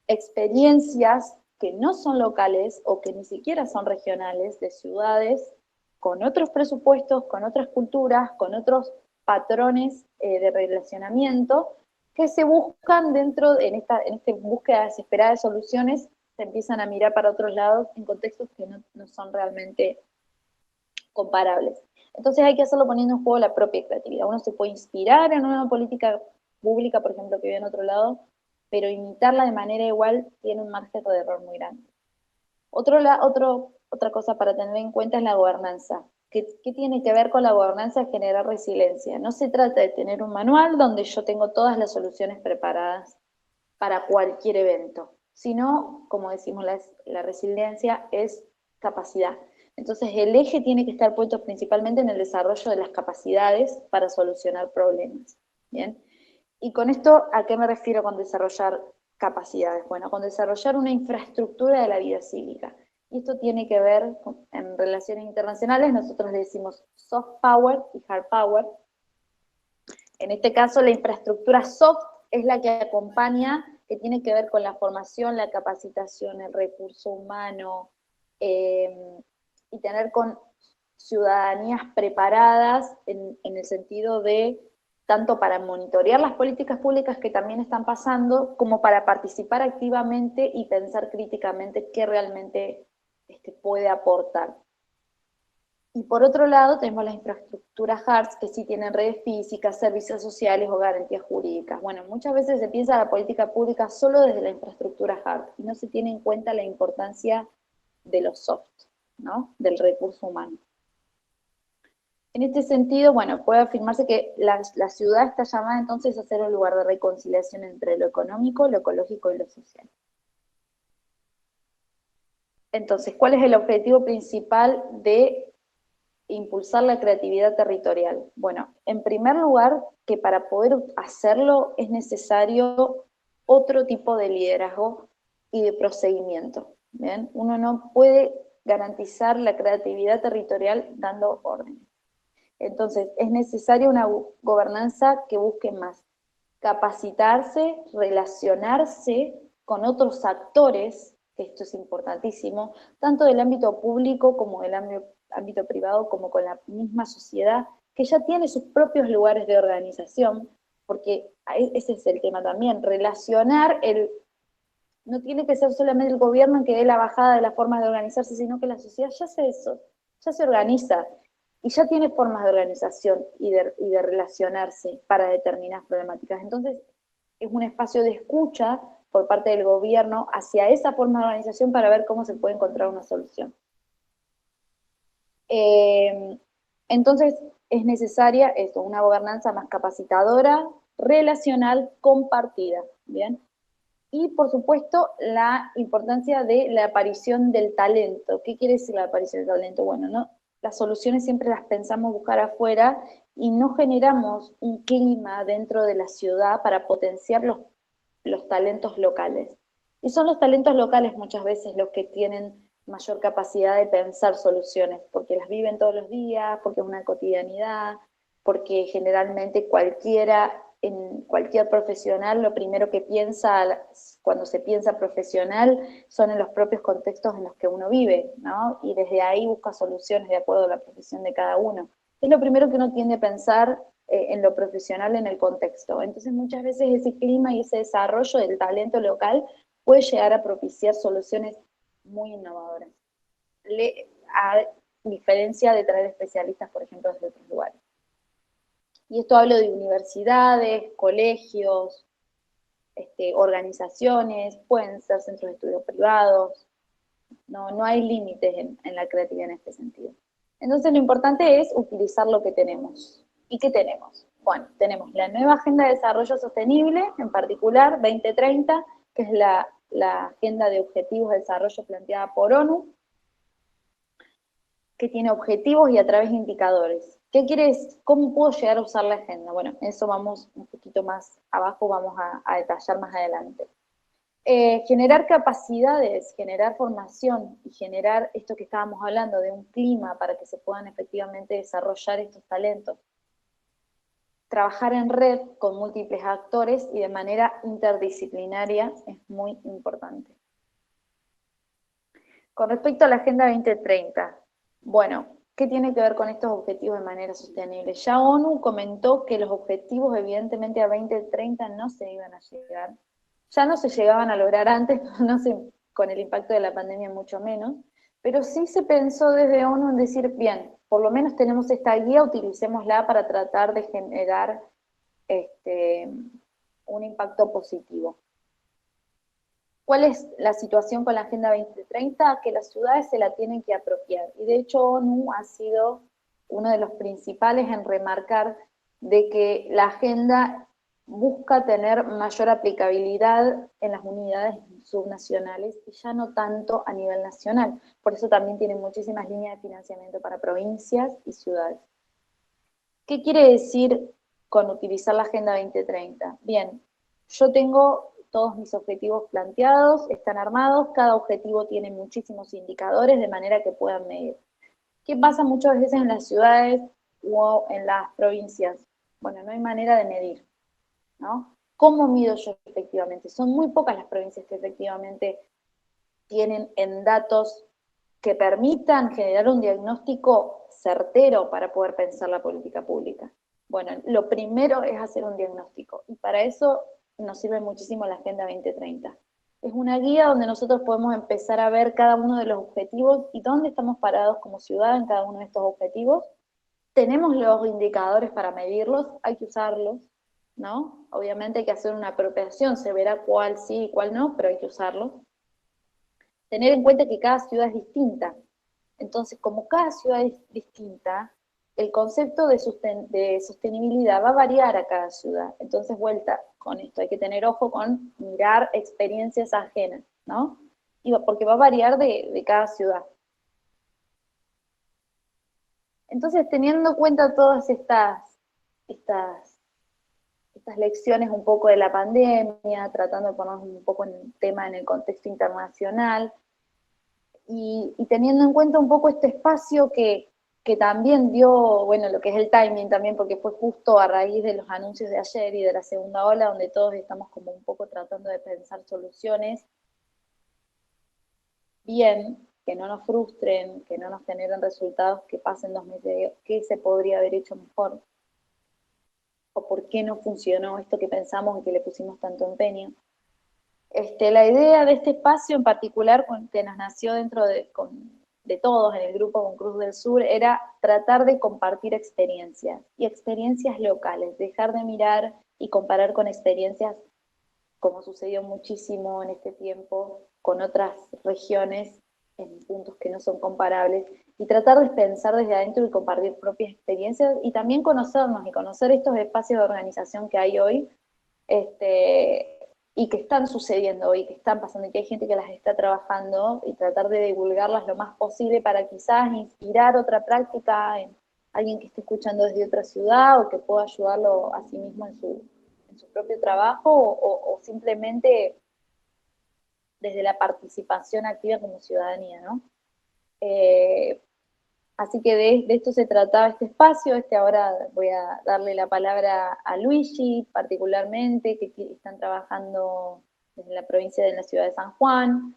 experiencias que no son locales o que ni siquiera son regionales, de ciudades, con otros presupuestos, con otras culturas, con otros patrones de relacionamiento, que se buscan dentro, en esta búsqueda desesperada de soluciones, se empiezan a mirar para otros lados en contextos que no son realmente comparables. Entonces hay que hacerlo poniendo en juego la propia creatividad. Uno se puede inspirar en una política pública, por ejemplo, que vive en otro lado, pero imitarla de manera igual tiene un margen de error muy grande. Otra cosa para tener en cuenta es la gobernanza. ¿Qué tiene que ver con la gobernanza? Generar resiliencia. No se trata de tener un manual donde yo tengo todas las soluciones preparadas para cualquier evento, sino, como decimos, la resiliencia es capacidad. Entonces el eje tiene que estar puesto principalmente en el desarrollo de las capacidades para solucionar problemas. ¿Bien? Y con esto, ¿a qué me refiero con desarrollar capacidades? Bueno, con desarrollar una infraestructura de la vida cívica. Y esto tiene que ver, en relaciones internacionales, nosotros le decimos soft power y hard power. En este caso, la infraestructura soft es la que acompaña, que tiene que ver con la formación, la capacitación, el recurso humano, y tener con ciudadanías preparadas en el sentido de tanto para monitorear las políticas públicas que también están pasando, como para participar activamente y pensar críticamente qué realmente puede aportar. Y por otro lado tenemos las infraestructuras HARTS, que sí tienen redes físicas, servicios sociales o garantías jurídicas. Bueno, muchas veces se piensa la política pública solo desde la infraestructura HART y no se tiene en cuenta la importancia de los soft, ¿no? Del recurso humano. En este sentido, bueno, puede afirmarse que la ciudad está llamada entonces a ser un lugar de reconciliación entre lo económico, lo ecológico y lo social. Entonces, ¿cuál es el objetivo principal de impulsar la creatividad territorial? Bueno, en primer lugar, que para poder hacerlo es necesario otro tipo de liderazgo y de procedimiento. ¿Bien? Uno no puede garantizar la creatividad territorial dando órdenes. Entonces, es necesaria una gobernanza que busque más capacitarse, relacionarse con otros actores, que esto es importantísimo, tanto del ámbito público como del ámbito privado, como con la misma sociedad, que ya tiene sus propios lugares de organización, porque ese es el tema también, relacionar no tiene que ser solamente el gobierno que dé la bajada de las formas de organizarse, sino que la sociedad ya se organiza y ya tiene formas de organización y de relacionarse para determinadas problemáticas. Entonces, es un espacio de escucha por parte del gobierno hacia esa forma de organización para ver cómo se puede encontrar una solución. Entonces, es necesaria esto, una gobernanza más capacitadora, relacional, compartida, ¿bien? Y, por supuesto, la importancia de la aparición del talento. ¿Qué quiere decir la aparición del talento? Bueno, ¿no? Las soluciones siempre las pensamos buscar afuera y no generamos un clima dentro de la ciudad para potenciar los talentos locales. Y son los talentos locales muchas veces los que tienen mayor capacidad de pensar soluciones, porque las viven todos los días, porque es una cotidianidad, porque generalmente en cualquier profesional, lo primero que piensa cuando se piensa profesional son en los propios contextos en los que uno vive, ¿no? Y desde ahí busca soluciones de acuerdo a la profesión de cada uno. Es lo primero que uno tiende a pensar en lo profesional, en el contexto. Entonces muchas veces ese clima y ese desarrollo del talento local puede llegar a propiciar soluciones muy innovadoras, a diferencia de traer especialistas, por ejemplo, desde otros lugares. Y esto hablo de universidades, colegios, organizaciones, pueden ser centros de estudio privados, no hay límites en la creatividad en este sentido. Entonces lo importante es utilizar lo que tenemos. ¿Y qué tenemos? Bueno, tenemos la nueva Agenda de Desarrollo Sostenible, en particular 2030, que es la Agenda de Objetivos de Desarrollo planteada por ONU, que tiene objetivos y a través de indicadores. ¿Qué quiere decir? ¿Cómo puedo llegar a usar la agenda? Bueno, eso vamos un poquito más abajo, vamos a detallar más adelante. Generar capacidades, generar formación y generar esto que estábamos hablando de un clima para que se puedan efectivamente desarrollar estos talentos. Trabajar en red con múltiples actores y de manera interdisciplinaria es muy importante. Con respecto a la Agenda 2030, bueno, ¿qué tiene que ver con estos objetivos de manera sostenible? Ya ONU comentó que los objetivos evidentemente a 2030 no se iban a llegar, ya no se llegaban a lograr antes, no sé, con el impacto de la pandemia mucho menos, pero sí se pensó desde ONU en decir, bien, por lo menos tenemos esta guía, utilicémosla para tratar de generar un impacto positivo. ¿Cuál es la situación con la Agenda 2030? Que las ciudades se la tienen que apropiar. Y de hecho ONU ha sido uno de los principales en remarcar de que la agenda busca tener mayor aplicabilidad en las unidades subnacionales y ya no tanto a nivel nacional. Por eso también tiene muchísimas líneas de financiamiento para provincias y ciudades. ¿Qué quiere decir con utilizar la Agenda 2030? Bien, yo tengo todos mis objetivos planteados, están armados, cada objetivo tiene muchísimos indicadores de manera que puedan medir. ¿Qué pasa muchas veces en las ciudades o en las provincias? Bueno, no hay manera de medir, ¿no? ¿Cómo mido yo efectivamente? Son muy pocas las provincias que efectivamente tienen en datos que permitan generar un diagnóstico certero para poder pensar la política pública. Bueno, lo primero es hacer un diagnóstico y para eso nos sirve muchísimo la Agenda 2030. Es una guía donde nosotros podemos empezar a ver cada uno de los objetivos y dónde estamos parados como ciudad en cada uno de estos objetivos. Tenemos los indicadores para medirlos, hay que usarlos, ¿no? Obviamente hay que hacer una apropiación, se verá cuál sí y cuál no, pero hay que usarlos. Tener en cuenta que cada ciudad es distinta. Entonces, como cada ciudad es distinta, el concepto de sostenibilidad va a variar a cada ciudad. Entonces, vuelta con esto, hay que tener ojo con mirar experiencias ajenas, ¿no? Porque va a variar de cada ciudad. Entonces, teniendo en cuenta todas estas lecciones un poco de la pandemia, tratando de ponernos un poco en el tema en el contexto internacional, y teniendo en cuenta un poco este espacio que también dio, bueno, lo que es el timing también, porque fue justo a raíz de los anuncios de ayer y de la segunda ola, donde todos estamos como un poco tratando de pensar soluciones bien, que no nos frustren, que no nos generen resultados, que pasen 2 meses, qué se podría haber hecho mejor, o por qué no funcionó esto que pensamos y que le pusimos tanto empeño. La idea de este espacio en particular que nos nació dentro de todos en el grupo con Cruz del Sur era tratar de compartir experiencias y experiencias locales, dejar de mirar y comparar con experiencias como sucedió muchísimo en este tiempo con otras regiones en puntos que no son comparables y tratar de pensar desde adentro y compartir propias experiencias y también conocernos y conocer estos espacios de organización que hay hoy y que están sucediendo hoy, que están pasando y que hay gente que las está trabajando y tratar de divulgarlas lo más posible para quizás inspirar otra práctica en alguien que esté escuchando desde otra ciudad o que pueda ayudarlo a sí mismo en su propio trabajo o simplemente desde la participación activa como ciudadanía, ¿no? Así que de esto se trataba este espacio. Ahora voy a darle la palabra a Luigi, particularmente, que están trabajando desde la provincia de la ciudad de San Juan,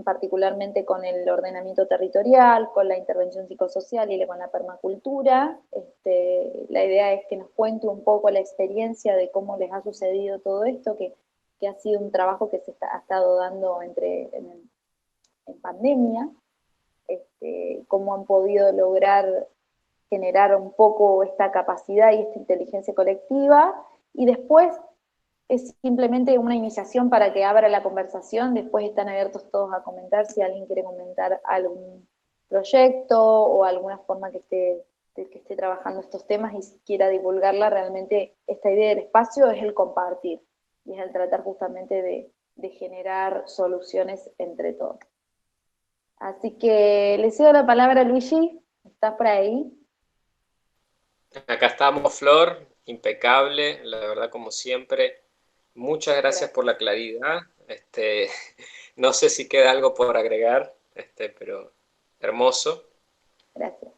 particularmente con el ordenamiento territorial, con la intervención psicosocial y con la permacultura. La idea es que nos cuente un poco la experiencia de cómo les ha sucedido todo esto, que ha sido un trabajo que ha estado dando en pandemia. Cómo han podido lograr generar un poco esta capacidad y esta inteligencia colectiva, y después es simplemente una iniciación para que abra la conversación, después están abiertos todos a comentar si alguien quiere comentar algún proyecto o alguna forma que esté trabajando estos temas y quiera divulgarla. Realmente esta idea del espacio es el compartir, y es el tratar justamente de generar soluciones entre todos. Así que le cedo la palabra a Luigi, ¿estás por ahí? Acá estamos, Flor, impecable, la verdad como siempre. Muchas gracias por la claridad. No sé si queda algo por agregar, pero hermoso. Gracias.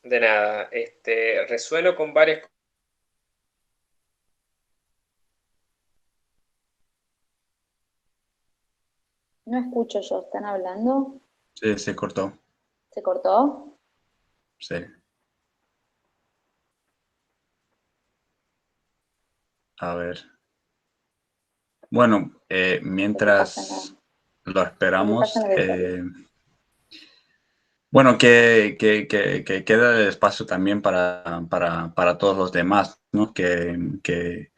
De nada, resueno con varias. No escucho yo, ¿están hablando? Sí, se cortó. ¿Se cortó? Sí. A ver. Bueno, No te pasa nada. mientras lo No te pasa esperamos, nada, Victoria. bueno, que queda el espacio también para todos los demás, ¿no? Que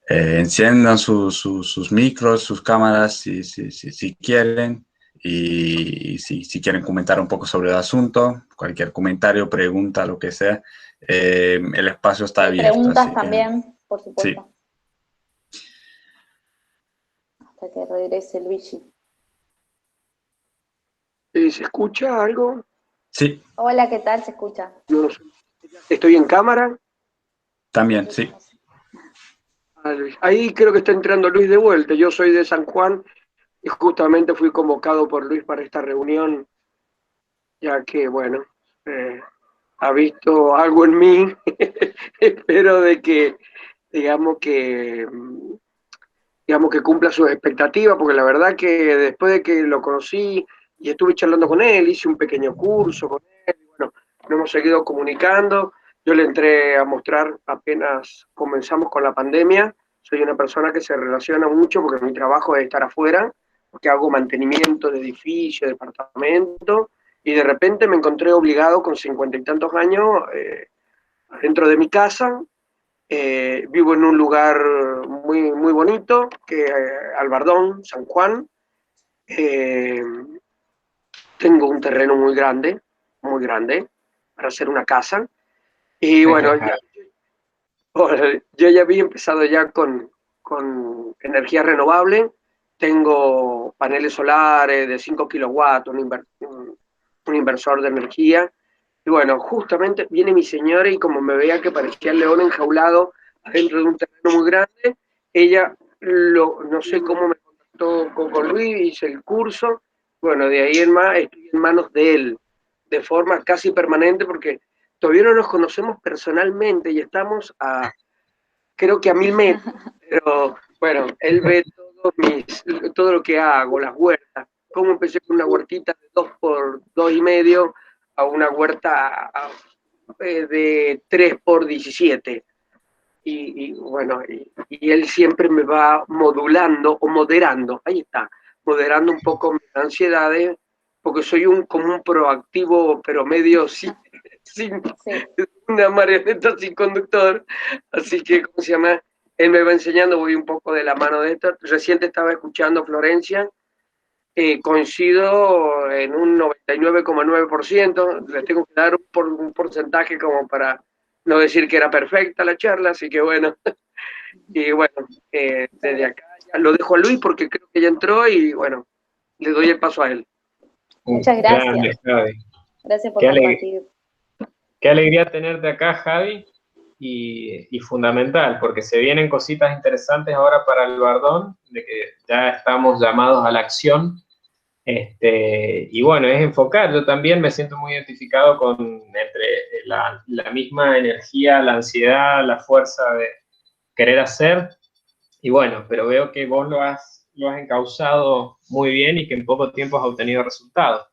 enciendan sus micros, sus cámaras, si quieren, y si quieren comentar un poco sobre el asunto, cualquier comentario, pregunta, lo que sea, el espacio está abierto, Preguntas así que también, por sí. supuesto, hasta que regrese Luigi. ¿Se escucha algo? Sí, Hola, ¿qué tal? ¿Se escucha? Yo no sé. ¿Estoy en cámara? también, sí. Ahí creo que está entrando Luis de vuelta. Yo soy de San Juan y justamente fui convocado por Luis para esta reunión, ya que, bueno, ha visto algo en mí. Espero de que, digamos que, digamos que cumpla sus expectativas, porque la verdad que después de que lo conocí y estuve charlando con él, hice un pequeño curso con él, y bueno, nos hemos seguido comunicando. Yo le entré a mostrar apenas comenzamos con la pandemia. Soy una persona que se relaciona mucho porque mi trabajo es estar afuera, porque hago mantenimiento de edificios, de departamentos, y de repente me encontré obligado con 50 y tantos años dentro de mi casa. Vivo en un lugar muy, muy bonito, que es Albardón, San Juan. Eh, Tengo un terreno muy grande, para hacer una casa. Y bueno, yo ya había empezado ya con energía renovable. Tengo paneles solares de 5 kilowatts, un inversor de energía. Y bueno, justamente viene mi señora y como me veía que parecía el león enjaulado dentro de un terreno muy grande, ella, no sé cómo me contactó con Luis, hice el curso. Bueno, de ahí en más estoy en manos de él, de forma casi permanente, porque todavía no nos conocemos personalmente y estamos creo que a 1000 metros, pero bueno, él ve todo lo que hago, las huertas, cómo empecé con una huertita de 2 por 2,5 a una huerta de 3 por 17. Bueno, y él siempre me va modulando o moderando, ahí está, moderando un poco mis ansiedades, porque soy como un proactivo, pero medio sin Sí. una marioneta sin conductor. Así que, ¿cómo se llama? Él me va enseñando, voy un poco de la mano de esto. Reciente estaba escuchando Florencia, coincido en un 99,9%, le tengo que dar un porcentaje como para no decir que era perfecta la charla, así que bueno, y bueno, desde acá ya lo dejo a Luis porque creo que ya entró y bueno, le doy el paso a él. Muchas gracias. Javi. Gracias por compartir. Qué alegría tenerte acá, Javi, y fundamental, porque se vienen cositas interesantes ahora para el Bardón, de que ya estamos llamados a la acción. Y bueno, es enfocar. Yo también me siento muy identificado entre la misma energía, la ansiedad, la fuerza de querer hacer. Y bueno, pero veo que vos lo has encauzado muy bien y que en poco tiempo has obtenido resultados.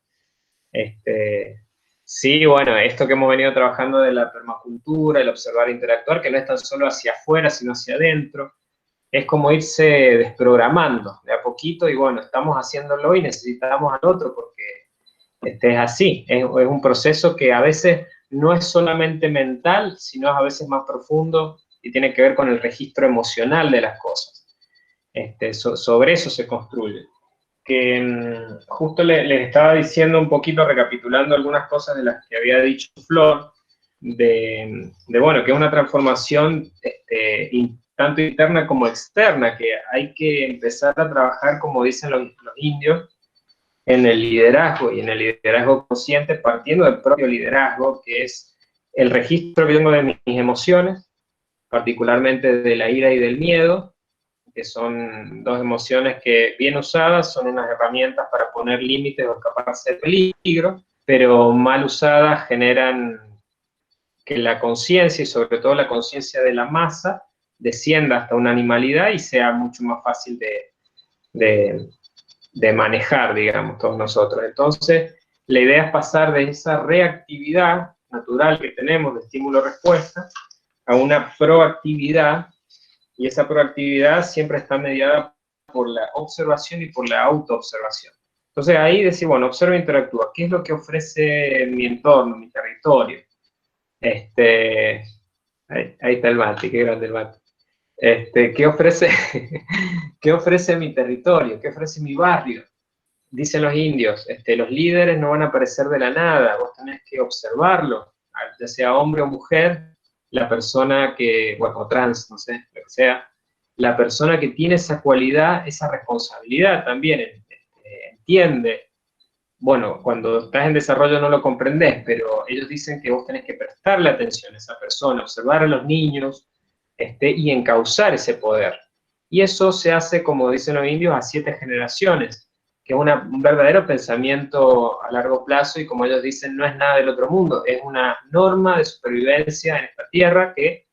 Sí, bueno, esto que hemos venido trabajando de la permacultura, el observar e interactuar, que no es tan solo hacia afuera, sino hacia adentro, es como irse desprogramando de a poquito y bueno, estamos haciéndolo y necesitamos al otro porque es así, es un proceso que a veces no es solamente mental, sino a veces más profundo y tiene que ver con el registro emocional de las cosas. Sobre eso se construye. Que justo les estaba diciendo un poquito, recapitulando algunas cosas de las que había dicho Flor, bueno, que es una transformación tanto interna como externa, que hay que empezar a trabajar, como dicen los indios, en el liderazgo y en el liderazgo consciente, partiendo del propio liderazgo, que es el registro que tengo de mis emociones, particularmente de la ira y del miedo, que son dos emociones que, bien usadas, son unas herramientas para poner límites o escaparse del peligro, pero mal usadas generan que la conciencia, y sobre todo la conciencia de la masa, descienda hasta una animalidad y sea mucho más fácil de manejar, digamos, todos nosotros. Entonces, la idea es pasar de esa reactividad natural que tenemos de estímulo-respuesta a una proactividad, y esa proactividad siempre está mediada por la observación y por la autoobservación. Entonces ahí decir, bueno, observa e interactúa. ¿Qué es lo que ofrece mi entorno, mi territorio? Ahí está el mate, qué grande el mate. ¿Qué ofrece, qué ofrece mi territorio? ¿Qué ofrece mi barrio? Dicen los indios, los líderes no van a aparecer de la nada, vos tenés que observarlo, ya sea hombre o mujer, la persona que, bueno, o trans, no sé, lo que sea, la persona que tiene esa cualidad, esa responsabilidad también, entiende. Bueno, cuando estás en desarrollo no lo comprendés, pero ellos dicen que vos tenés que prestarle atención a esa persona, observar a los niños, y encauzar ese poder. Y eso se hace, como dicen los indios, a 7 generaciones, que es un verdadero pensamiento a largo plazo, y como ellos dicen, no es nada del otro mundo, es una norma de supervivencia en esta tierra que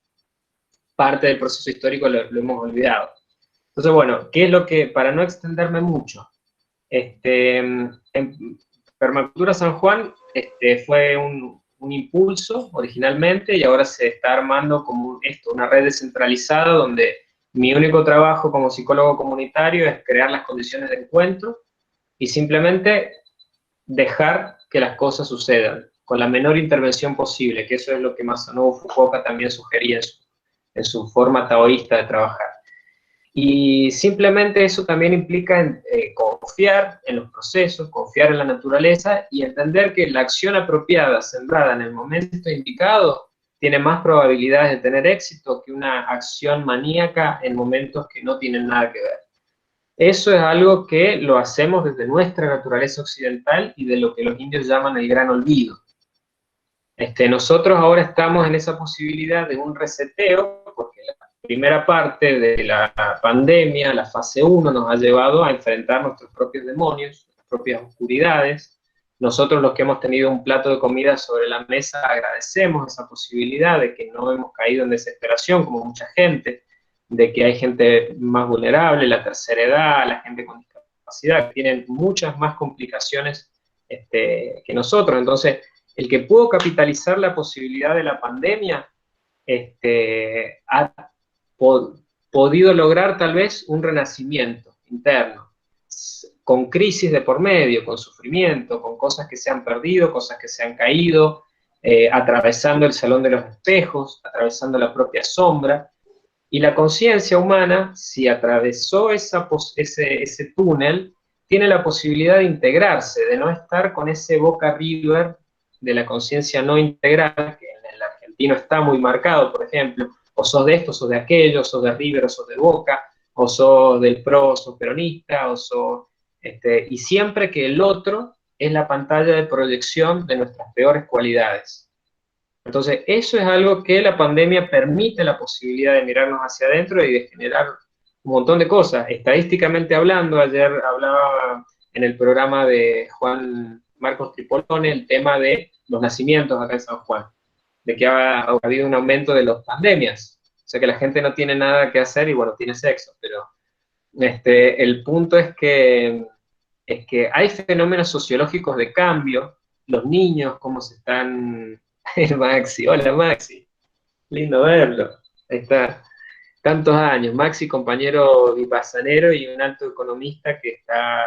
parte del proceso histórico lo hemos olvidado. Entonces, bueno, ¿qué es lo que, para no extenderme mucho, en Permacultura San Juan fue un impulso originalmente, y ahora se está armando como una red descentralizada donde mi único trabajo como psicólogo comunitario es crear las condiciones de encuentro y simplemente dejar que las cosas sucedan con la menor intervención posible, que eso es lo que Masanobu Fukuoka también sugería en su forma taoísta de trabajar. Y simplemente eso también implica confiar en los procesos, confiar en la naturaleza y entender que la acción apropiada, sembrada en el momento indicado, tiene más probabilidades de tener éxito que una acción maníaca en momentos que no tienen nada que ver. Eso es algo que lo hacemos desde nuestra naturaleza occidental y de lo que los indios llaman el gran olvido. Nosotros ahora estamos en esa posibilidad de un reseteo, porque la primera parte de la pandemia, la fase 1, nos ha llevado a enfrentar nuestros propios demonios, nuestras propias oscuridades. Nosotros, los que hemos tenido un plato de comida sobre la mesa, agradecemos esa posibilidad de que no hemos caído en desesperación como mucha gente, de que hay gente más vulnerable, la tercera edad, la gente con discapacidad, que tienen muchas más complicaciones que nosotros. Entonces, el que pudo capitalizar la posibilidad de la pandemia ha podido lograr tal vez un renacimiento interno, con crisis de por medio, con sufrimiento, con cosas que se han perdido, cosas que se han caído, atravesando el salón de los espejos, atravesando la propia sombra. Y la conciencia humana, si atravesó ese túnel, tiene la posibilidad de integrarse, de no estar con ese Boca River de la conciencia no integral, que en el argentino está muy marcado, por ejemplo, o sos de esto, sos de aquello, sos de River, o sos de Boca, o sos del PRO, o sos peronista, o sos... y siempre que el otro es la pantalla de proyección de nuestras peores cualidades. Entonces, eso es algo que la pandemia permite la posibilidad de mirarnos hacia adentro y de generar un montón de cosas. Estadísticamente hablando, ayer hablaba en el programa de Juan Marcos Tripolone el tema de los nacimientos acá en San Juan, de que ha habido un aumento de las pandemias. O sea que la gente no tiene nada que hacer y bueno, tiene sexo, pero el punto es que hay fenómenos sociológicos de cambio, los niños, cómo se están... Maxi, hola Maxi, lindo verlo, ahí está, tantos años, Maxi, compañero vipassanero y un alto economista que está,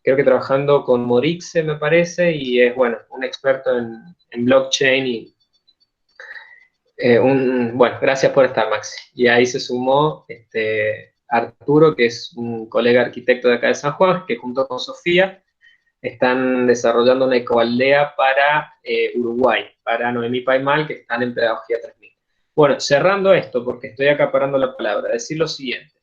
creo que trabajando con Morixe, me parece, y es, bueno, un experto en blockchain y, bueno, gracias por estar, Maxi. Y ahí se sumó Arturo, que es un colega arquitecto de acá de San Juan, que junto con Sofía están desarrollando una ecoaldea para Uruguay, para Noemí Paimal, que están en Pedagogía 3000. Bueno, cerrando esto, porque estoy acaparando la palabra, decir lo siguiente.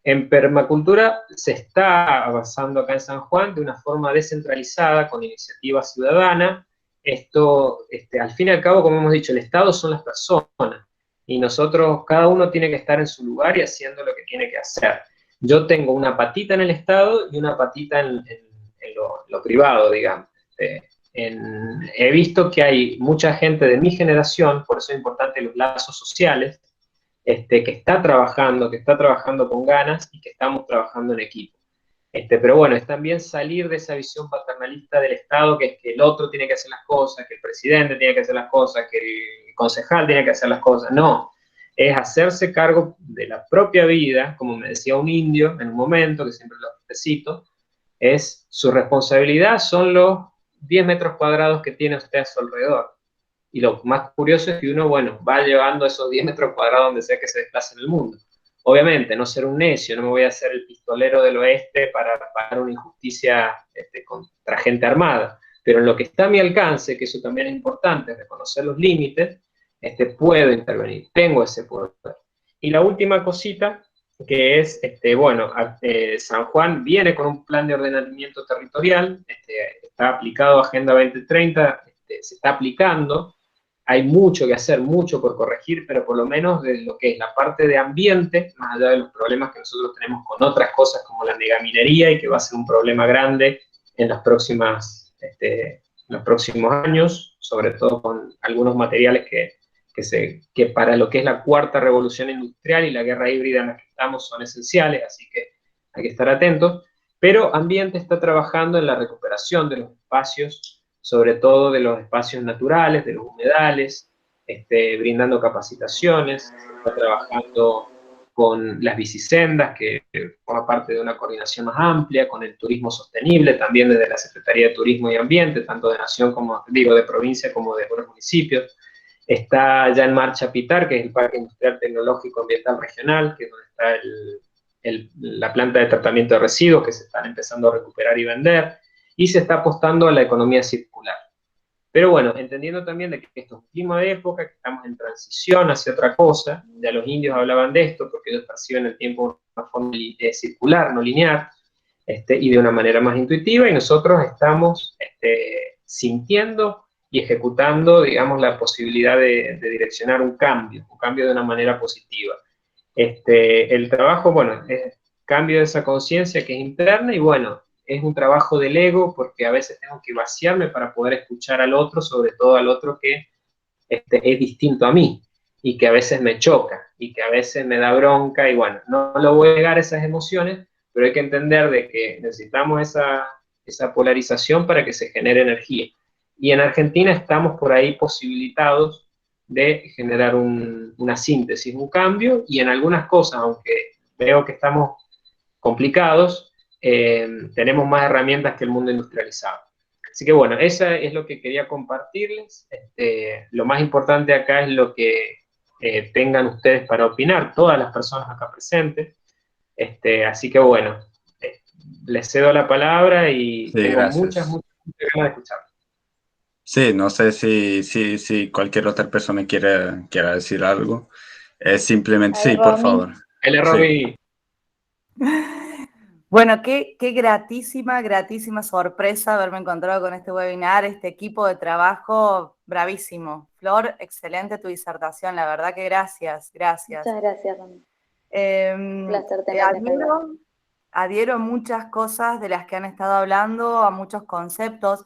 En permacultura se está avanzando acá en San Juan de una forma descentralizada, con iniciativa ciudadana, esto, al fin y al cabo, como hemos dicho, el Estado son las personas y nosotros, cada uno tiene que estar en su lugar y haciendo lo que tiene que hacer. Yo tengo una patita en el Estado y una patita en lo privado, digamos. He visto que hay mucha gente de mi generación, por eso es importante los lazos sociales, que está trabajando con ganas y que estamos trabajando en equipo. Pero bueno, es también salir de esa visión paternalista del Estado, que es que el otro tiene que hacer las cosas, que el presidente tiene que hacer las cosas, que el concejal tiene que hacer las cosas. No, es hacerse cargo de la propia vida, como me decía un indio en un momento, que siempre lo cito, es su responsabilidad son los 10 metros cuadrados que tiene usted a su alrededor. Y lo más curioso es que uno, bueno, va llevando esos 10 metros cuadrados donde sea que se desplace en el mundo. Obviamente, no ser un necio, no me voy a hacer el pistolero del oeste para pagar una injusticia contra gente armada, pero en lo que está a mi alcance, que eso también es importante, reconocer los límites, puedo intervenir, tengo ese poder. Y la última cosita, que es, bueno, San Juan viene con un plan de ordenamiento territorial, está aplicado a Agenda 2030, se está aplicando, hay mucho que hacer, mucho por corregir, pero por lo menos de lo que es la parte de ambiente, más allá de los problemas que nosotros tenemos con otras cosas como la megaminería y que va a ser un problema grande en los próximos años, sobre todo con algunos materiales que para lo que es la cuarta revolución industrial y la guerra híbrida en la que estamos son esenciales, así que hay que estar atentos. Pero ambiente está trabajando en la recuperación de los espacios, sobre todo de los espacios naturales, de los humedales, brindando capacitaciones, está trabajando con las bicisendas, que forma parte de una coordinación más amplia, con el turismo sostenible, también desde la Secretaría de Turismo y Ambiente, tanto de nación como, digo, de provincia como de algunos municipios. Está ya en marcha PITAR, que es el Parque Industrial Tecnológico Ambiental Regional, que es donde está la planta de tratamiento de residuos, que se están empezando a recuperar y vender, y se está apostando a la economía circular. Pero bueno, entendiendo también de que esto es un clima de época, que estamos en transición hacia otra cosa, ya los indios hablaban de esto, porque ellos perciben el tiempo de una forma circular, no lineal, y de una manera más intuitiva, y nosotros estamos sintiendo y ejecutando, digamos, la posibilidad de direccionar un cambio de una manera positiva. El trabajo, bueno, es cambio de esa conciencia que es interna y bueno, es un trabajo del ego porque a veces tengo que vaciarme para poder escuchar al otro, sobre todo al otro que es distinto a mí y que a veces me choca y que a veces me da bronca y bueno, no lo voy a negar esas emociones, pero hay que entender de que necesitamos esa polarización para que se genere energía. Y en Argentina estamos por ahí posibilitados de generar una síntesis, un cambio, y en algunas cosas, aunque veo que estamos complicados, tenemos más herramientas que el mundo industrializado. Así que bueno, eso es lo que quería compartirles. Lo más importante acá es lo que tengan ustedes para opinar, todas las personas acá presentes. Así que bueno, les cedo la palabra y Sí, tengo gracias. muchas ganas de escucharlo. Sí, no sé si cualquier otra persona quiera decir algo. Simplemente, Ahí, sí, por Romy. favor. El Sí. Romy. Bueno, qué gratísima sorpresa haberme encontrado con este webinar, este equipo de trabajo bravísimo. Flor, excelente tu disertación, la verdad que gracias. Muchas gracias, Romy. Un placer tenerte. Adhiero a muchas cosas de las que han estado hablando, a muchos conceptos.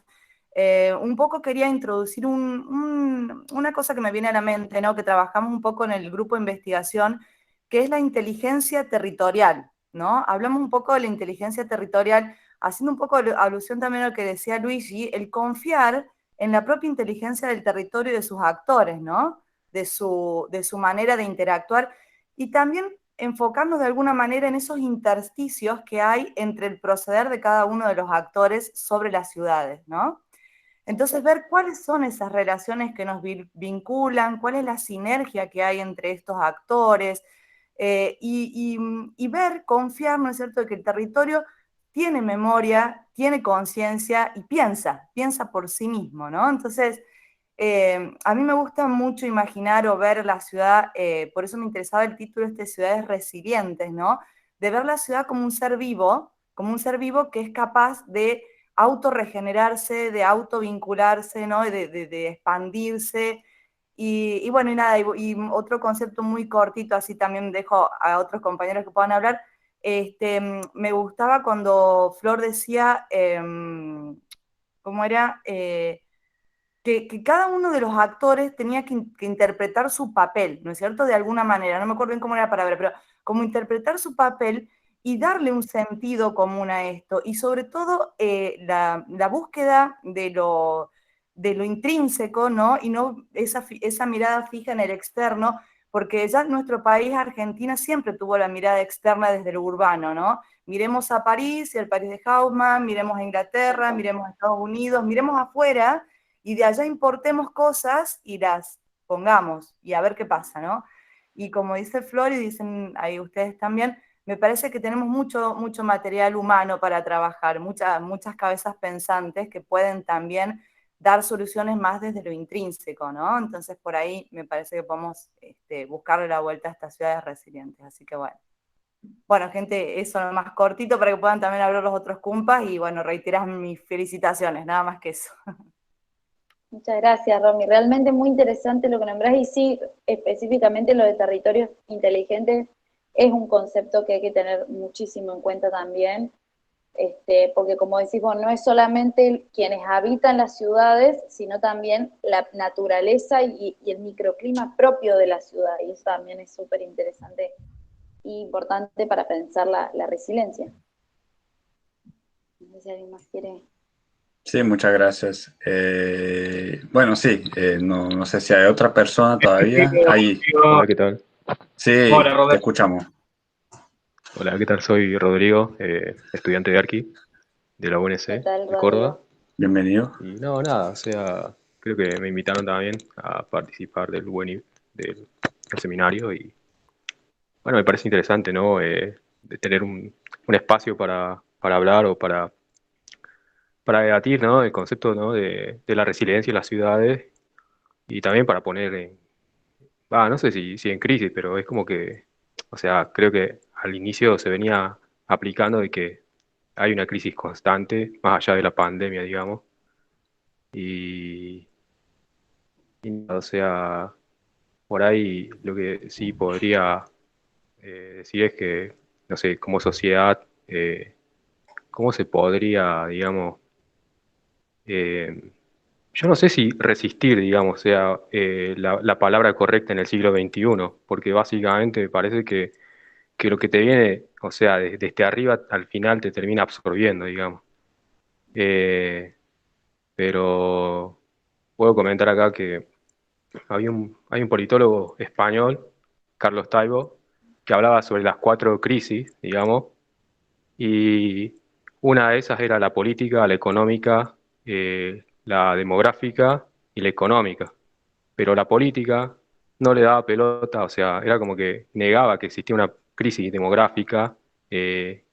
Un poco quería introducir una cosa que me viene a la mente, ¿no? Que trabajamos un poco en el grupo de investigación, que es la inteligencia territorial, ¿no? Hablamos un poco de la inteligencia territorial, haciendo un poco alusión también a lo que decía Luigi, el confiar en la propia inteligencia del territorio y de sus actores, ¿no? De su manera de interactuar, y también enfocarnos de alguna manera en esos intersticios que hay entre el proceder de cada uno de los actores sobre las ciudades, ¿no? Entonces, ver cuáles son esas relaciones que nos vinculan, cuál es la sinergia que hay entre estos actores, y ver, confiar, ¿no es cierto?, de que el territorio tiene memoria, tiene conciencia y piensa por sí mismo, ¿no? Entonces, a mí me gusta mucho imaginar o ver la ciudad, por eso me interesaba el título Ciudades Resilientes, ¿no? De ver la ciudad como un ser vivo que es capaz de autorregenerarse, de autovincularse, ¿no? De expandirse. Y bueno, y nada, y otro concepto muy cortito, así también dejo a otros compañeros que puedan hablar. Me gustaba cuando Flor decía, ¿cómo era? Que cada uno de los actores tenía que interpretar su papel, ¿no es cierto? De alguna manera, no me acuerdo bien cómo era la palabra, pero como interpretar su papel y darle un sentido común a esto. Y sobre todo la búsqueda de lo intrínseco, ¿no? Y no esa mirada fija en el externo, porque ya nuestro país, Argentina, siempre tuvo la mirada externa desde lo urbano, ¿no? Miremos a París y el París de Haussmann, miremos a Inglaterra, miremos a Estados Unidos, miremos afuera, y de allá importemos cosas y las pongamos y a ver qué pasa, ¿no? Y como dice Flor y dicen ahí ustedes también, me parece que tenemos mucho material humano para trabajar, muchas cabezas pensantes que pueden también dar soluciones más desde lo intrínseco, ¿no? Entonces por ahí me parece que podemos buscarle la vuelta a estas ciudades resilientes, así que bueno. Bueno, gente, eso más cortito para que puedan también hablar los otros cumpas y bueno, reiterar mis felicitaciones, nada más que eso. Muchas gracias, Romy. Realmente muy interesante lo que nombrás y sí, específicamente lo de territorios inteligentes es un concepto que hay que tener muchísimo en cuenta también, porque como decís vos, no es solamente quienes habitan las ciudades, sino también la naturaleza y el microclima propio de la ciudad, y eso también es súper interesante e importante para pensar la resiliencia. No sé si alguien más quiere... Sí, muchas gracias. Bueno, sí, no sé si hay otra persona todavía. Ahí, Hola, ¿qué tal? sí, Hola, te Roberto. escuchamos. Hola, ¿qué tal? Soy Rodrigo, estudiante de Arqui, de la UNC, ¿Qué tal, de Córdoba. Rodrigo? Bienvenido. Y no, nada, o sea, creo que me invitaron también a participar del seminario y, bueno, me parece interesante, ¿no? De tener un espacio para hablar o para debatir, ¿no? El concepto, ¿no? de la resiliencia en las ciudades y también para poner no sé si en crisis, pero es como que, o sea, creo que al inicio se venía aplicando de que hay una crisis constante, más allá de la pandemia, digamos, y, o sea, por ahí lo que sí podría decir es que, no sé, como sociedad, ¿cómo se podría, digamos, eh, yo no sé si resistir, digamos, sea la palabra correcta en el siglo XXI, porque básicamente me parece que lo que te viene, o sea, desde arriba al final te termina absorbiendo, digamos. Eh, pero puedo comentar acá que hay un politólogo español, Carlos Taibo, que hablaba sobre las 4 crisis, digamos, y una de esas era la política, la económica, la demográfica y la económica. Pero la política no le daba pelota, o sea, era como que negaba que existía una crisis demográfica, eh,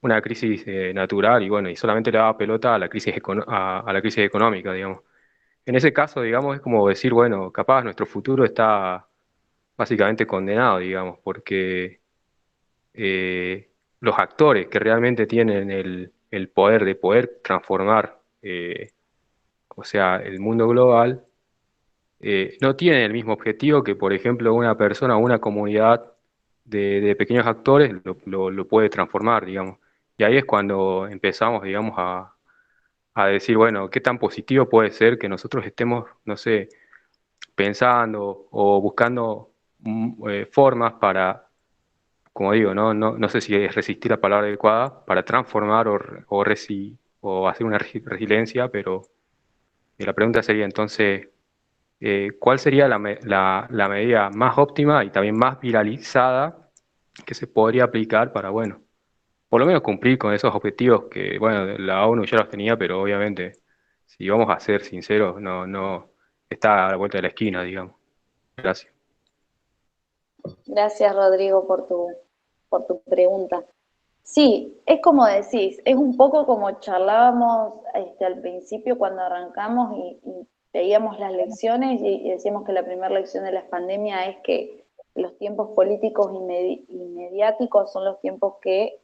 una crisis natural y bueno, y solamente le daba pelota a la a la crisis económica, digamos. En ese caso, digamos, es como decir, bueno, capaz nuestro futuro está básicamente condenado, digamos, porque los actores que realmente tienen el poder de poder transformar, o sea, el mundo global, no tienen el mismo objetivo que, por ejemplo, una persona o una comunidad de pequeños actores lo puede transformar, digamos. Y ahí es cuando empezamos, digamos, a decir, bueno, qué tan positivo puede ser que nosotros estemos, no sé, pensando o buscando formas para, como digo, no sé si es resistir la palabra adecuada, para transformar o hacer una resiliencia, pero la pregunta sería entonces, ¿cuál sería la medida más óptima y también más viralizada que se podría aplicar para, bueno, por lo menos cumplir con esos objetivos que, bueno, la ONU ya los tenía, pero obviamente, si vamos a ser sinceros, no está a la vuelta de la esquina, digamos. Gracias. Gracias, Rodrigo, por tu pregunta. Sí, es como decís, es un poco como charlábamos al principio cuando arrancamos y veíamos las lecciones y decíamos que la primera lección de la pandemia es que los tiempos políticos inmediáticos son los tiempos que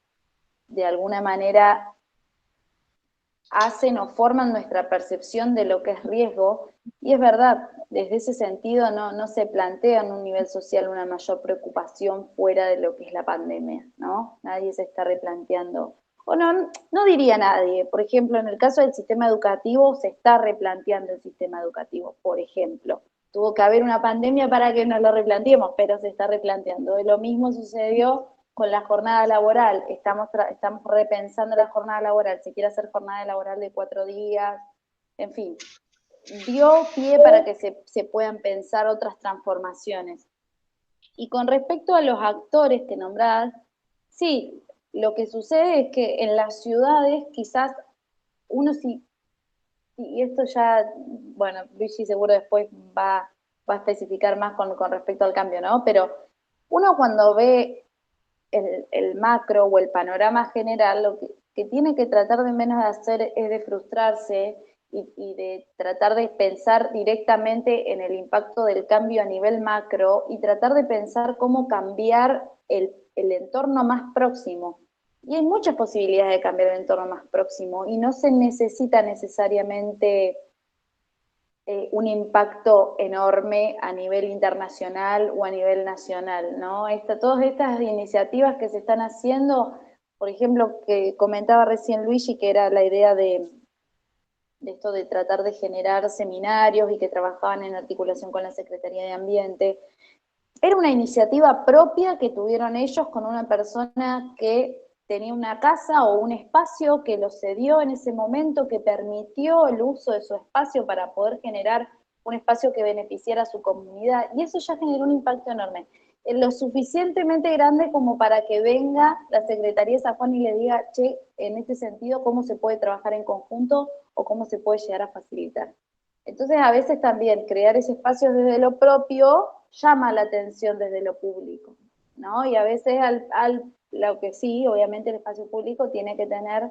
de alguna manera hacen o forman nuestra percepción de lo que es riesgo, y es verdad, desde ese sentido no se plantea en un nivel social una mayor preocupación fuera de lo que es la pandemia, ¿no? Nadie se está replanteando, o no diría nadie, por ejemplo, en el caso del sistema educativo se está replanteando el sistema educativo, por ejemplo. Tuvo que haber una pandemia para que nos lo replanteemos, pero se está replanteando. Lo mismo sucedió con la jornada laboral, estamos repensando la jornada laboral, se quiere hacer jornada laboral de 4 días, en fin, dio pie para que se puedan pensar otras transformaciones. Y con respecto a los actores que nombrás, sí, lo que sucede es que en las ciudades quizás uno sí, y esto ya, bueno, Luigi seguro después va a especificar más con respecto al cambio, ¿no? Pero uno cuando ve el macro o el panorama general, lo que tiene que tratar de menos de hacer es de frustrarse y de tratar de pensar directamente en el impacto del cambio a nivel macro y tratar de pensar cómo cambiar el entorno más próximo. Y hay muchas posibilidades de cambiar el entorno más próximo y no se necesita necesariamente un impacto enorme a nivel internacional o a nivel nacional, ¿no? Todas estas iniciativas que se están haciendo, por ejemplo, que comentaba recién Luigi, que era la idea de esto de tratar de generar seminarios y que trabajaban en articulación con la Secretaría de Ambiente, era una iniciativa propia que tuvieron ellos con una persona que tenía una casa o un espacio que lo cedió en ese momento, que permitió el uso de su espacio para poder generar un espacio que beneficiara a su comunidad, y eso ya generó un impacto enorme, lo suficientemente grande como para que venga la Secretaría de San Juan y le diga, che, en este sentido, ¿cómo se puede trabajar en conjunto o cómo se puede llegar a facilitar? Entonces, a veces también crear ese espacio desde lo propio llama la atención desde lo público, ¿no? Y a veces lo que sí, obviamente el espacio público tiene que tener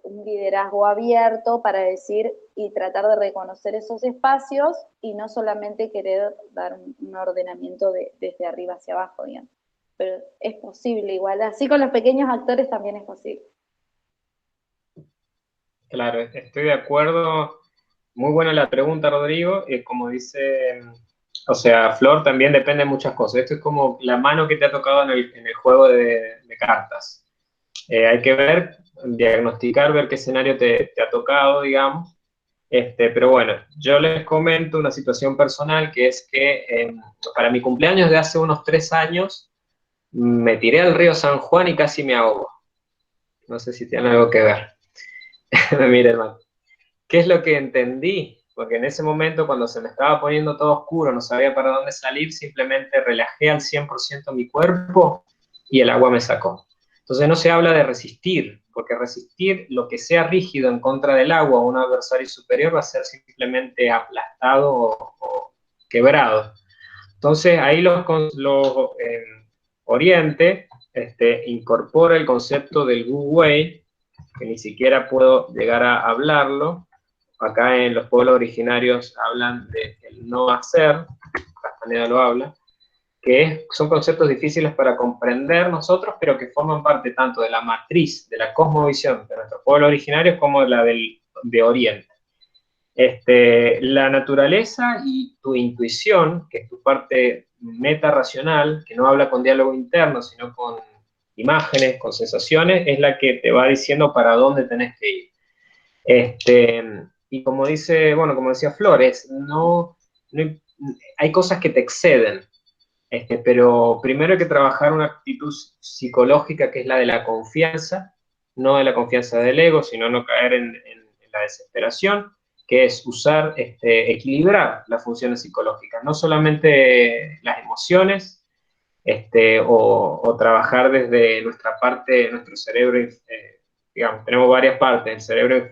un liderazgo abierto para decir y tratar de reconocer esos espacios y no solamente querer dar un ordenamiento desde arriba hacia abajo, digamos. Pero es posible igual, así con los pequeños actores también es posible. Claro, estoy de acuerdo. Muy buena la pregunta, Rodrigo. Como dice, o sea, Flor, también depende de muchas cosas. Esto es como la mano que te ha tocado en el juego de cartas. Hay que ver, diagnosticar, ver qué escenario te ha tocado, digamos. Pero bueno, yo les comento una situación personal que es que para mi cumpleaños de hace unos 3 años me tiré al río San Juan y casi me ahogo. No sé si tiene algo que ver. Mire, hermano. ¿Qué es lo que entendí? Porque en ese momento, cuando se me estaba poniendo todo oscuro, no sabía para dónde salir, simplemente relajé al 100% mi cuerpo y el agua me sacó. Entonces no se habla de resistir, porque resistir lo que sea rígido en contra del agua o un adversario superior va a ser simplemente aplastado o quebrado. Entonces ahí Oriente incorpora el concepto del Wu Wei, que ni siquiera puedo llegar a hablarlo. Acá en los pueblos originarios hablan del no hacer, Castaneda lo habla, que son conceptos difíciles para comprender nosotros, pero que forman parte tanto de la matriz, de la cosmovisión de nuestros pueblos originarios, como de la de Oriente. La naturaleza y tu intuición, que es tu parte meta-racional, que no habla con diálogo interno, sino con imágenes, con sensaciones, es la que te va diciendo para dónde tenés que ir. Y como decía Flores, hay cosas que te exceden, pero primero hay que trabajar una actitud psicológica que es la de la confianza, no de la confianza del ego, sino no caer en la desesperación, que es equilibrar las funciones psicológicas, no solamente las emociones, o trabajar desde nuestra parte, nuestro cerebro, digamos, tenemos varias partes, el cerebro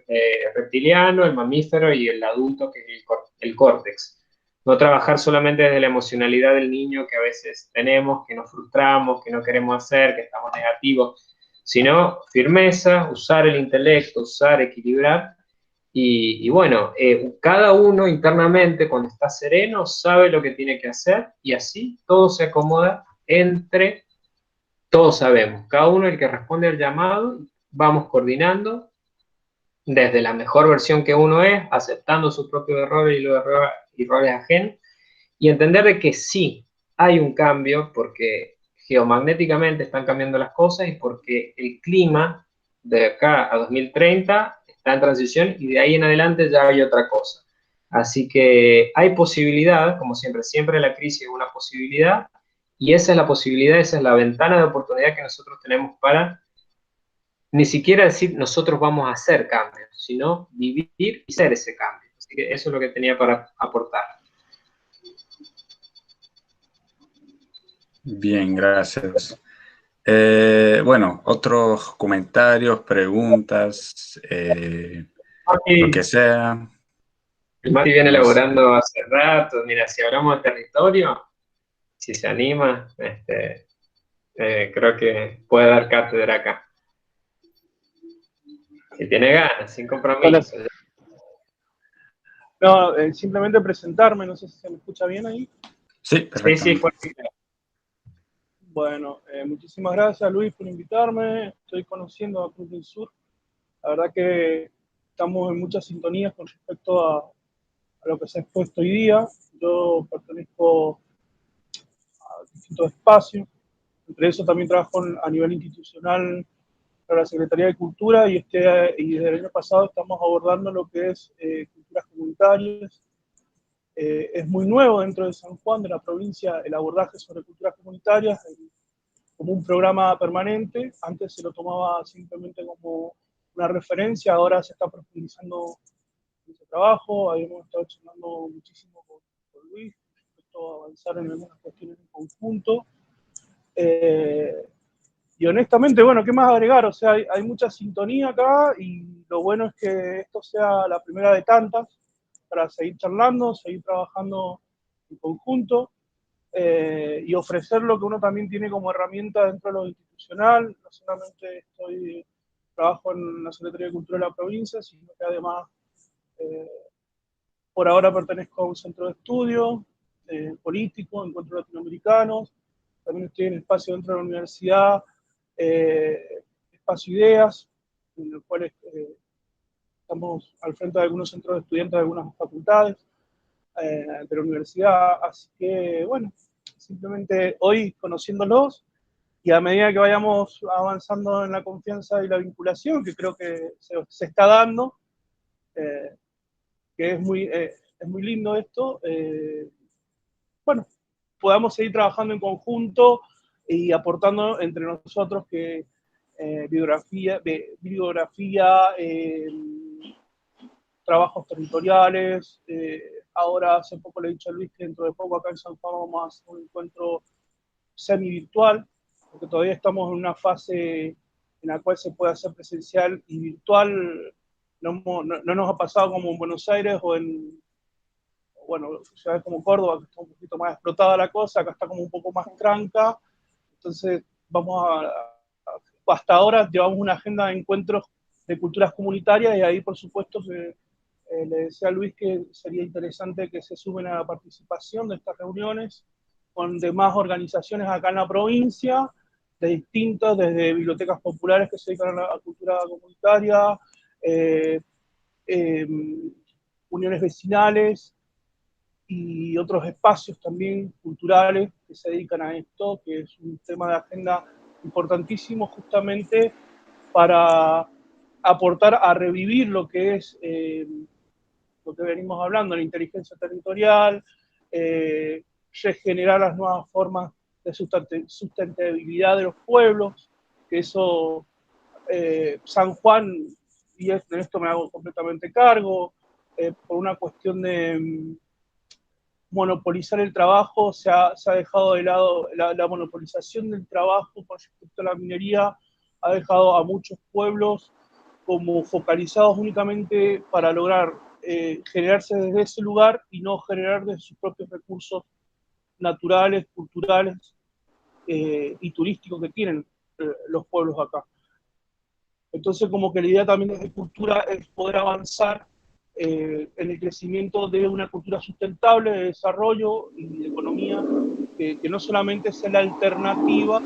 reptiliano, el mamífero y el adulto, que es el córtex. No trabajar solamente desde la emocionalidad del niño que a veces tenemos, que nos frustramos, que no queremos hacer, que estamos negativos, sino firmeza, usar el intelecto, equilibrar. Y bueno, cada uno internamente, cuando está sereno, sabe lo que tiene que hacer y así todo se acomoda todos sabemos, cada uno el que responde al llamado, vamos coordinando, desde la mejor versión que uno es, aceptando sus propios errores y los errores ajenos, y entender de que sí, hay un cambio porque geomagnéticamente están cambiando las cosas y porque el clima de acá a 2030 está en transición y de ahí en adelante ya hay otra cosa. Así que hay posibilidad, como siempre, siempre la crisis es una posibilidad, y esa es la posibilidad, esa es la ventana de oportunidad que nosotros tenemos para ni siquiera decir nosotros vamos a hacer cambios, sino vivir y ser ese cambio. Así que eso es lo que tenía para aportar. Bien, gracias. Bueno, otros comentarios, preguntas, lo que sea. Mati viene No sé. elaborando hace rato. Mira, si hablamos de territorio, si se anima, creo que puede dar cátedra acá. Si tiene ganas, sin compromiso. No, simplemente presentarme, no sé si se me escucha bien ahí. Sí, perfectamente. Sí, fue. Bueno, muchísimas gracias Luis por invitarme. Estoy conociendo a Cruz del Sur. La verdad que estamos en muchas sintonías con respecto a lo que se ha expuesto hoy día. Yo pertenezco a distintos espacios. Entre eso también trabajo a nivel institucional para la Secretaría de Cultura y desde el año pasado estamos abordando lo que es culturas comunitarias. Es muy nuevo dentro de San Juan, de la provincia, el abordaje sobre culturas comunitarias como un programa permanente. Antes se lo tomaba simplemente como una referencia, ahora se está profundizando en ese trabajo. Ahí hemos estado charlando muchísimo con Luis respecto a avanzar en algunas cuestiones en conjunto. Y honestamente, bueno, ¿qué más agregar? O sea, hay mucha sintonía acá y lo bueno es que esto sea la primera de tantas para seguir charlando, seguir trabajando en conjunto y ofrecer lo que uno también tiene como herramienta dentro de lo institucional. No solamente trabajo en la Secretaría de Cultura de la provincia, sino que además por ahora pertenezco a un centro de estudio político, encuentros latinoamericanos. También estoy en espacio dentro de la universidad, Espacio Ideas, en el cual estamos al frente de algunos centros de estudiantes de algunas facultades de la universidad. Así que, bueno, simplemente hoy conociéndolos y a medida que vayamos avanzando en la confianza y la vinculación, que creo que se está dando, que es muy lindo esto, bueno, podamos seguir trabajando en conjunto y aportando entre nosotros que bibliografía, trabajos territoriales. Ahora, hace poco le he dicho a Luis que dentro de poco acá en San Juan vamos a hacer un encuentro semi-virtual, porque todavía estamos en una fase en la cual se puede hacer presencial y virtual. No nos ha pasado como en Buenos Aires o en, bueno, ciudades como Córdoba, que está un poquito más explotada la cosa, acá está como un poco más tranca. Entonces hasta ahora llevamos una agenda de encuentros de culturas comunitarias y ahí por supuesto que le decía a Luis que sería interesante que se sumen a la participación de estas reuniones con demás organizaciones acá en la provincia, de distintas, desde bibliotecas populares que se dedican a la cultura comunitaria, uniones vecinales y otros espacios también culturales que se dedican a esto, que es un tema de agenda importantísimo justamente para aportar a revivir lo que es lo que venimos hablando, la inteligencia territorial, regenerar las nuevas formas de sustentabilidad de los pueblos, que eso San Juan, y en esto me hago completamente cargo, por una cuestión de monopolizar el trabajo, se ha dejado de lado la monopolización del trabajo con respecto a la minería, ha dejado a muchos pueblos como focalizados únicamente para lograr generarse desde ese lugar y no generar desde sus propios recursos naturales, culturales y turísticos que tienen los pueblos acá. Entonces, como que la idea también desde cultura es poder avanzar en el crecimiento de una cultura sustentable, de desarrollo y de economía, que no solamente sea la alternativa.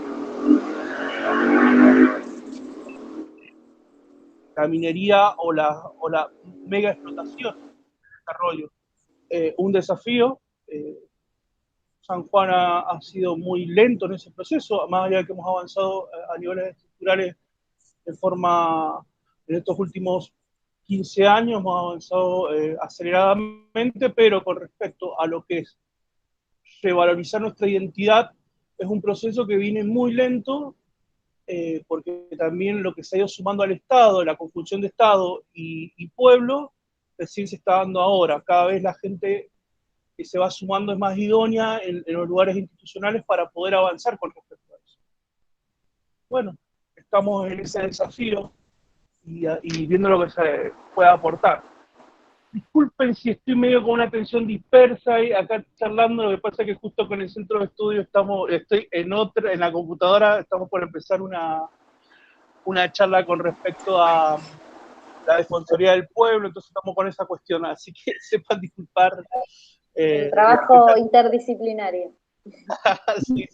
la minería o la mega explotación del desarrollo. Un desafío. San Juan ha sido muy lento en ese proceso, más allá de que hemos avanzado a niveles estructurales de forma, en estos últimos 15 años hemos avanzado aceleradamente, pero con respecto a lo que es revalorizar nuestra identidad, es un proceso que viene muy lento, porque también lo que se ha ido sumando al Estado, la conjunción de Estado y pueblo, recién se está dando ahora. Cada vez la gente que se va sumando es más idónea en los lugares institucionales para poder avanzar con respecto a eso. Bueno, estamos en ese desafío y viendo lo que se puede aportar. Disculpen si estoy medio con una atención dispersa y acá charlando, lo que pasa es que justo con el centro de estudio estoy en la computadora, estamos por empezar una charla con respecto a la Defensoría del Pueblo, entonces estamos con esa cuestión, así que sepan disculpar. El trabajo interdisciplinario. Sí.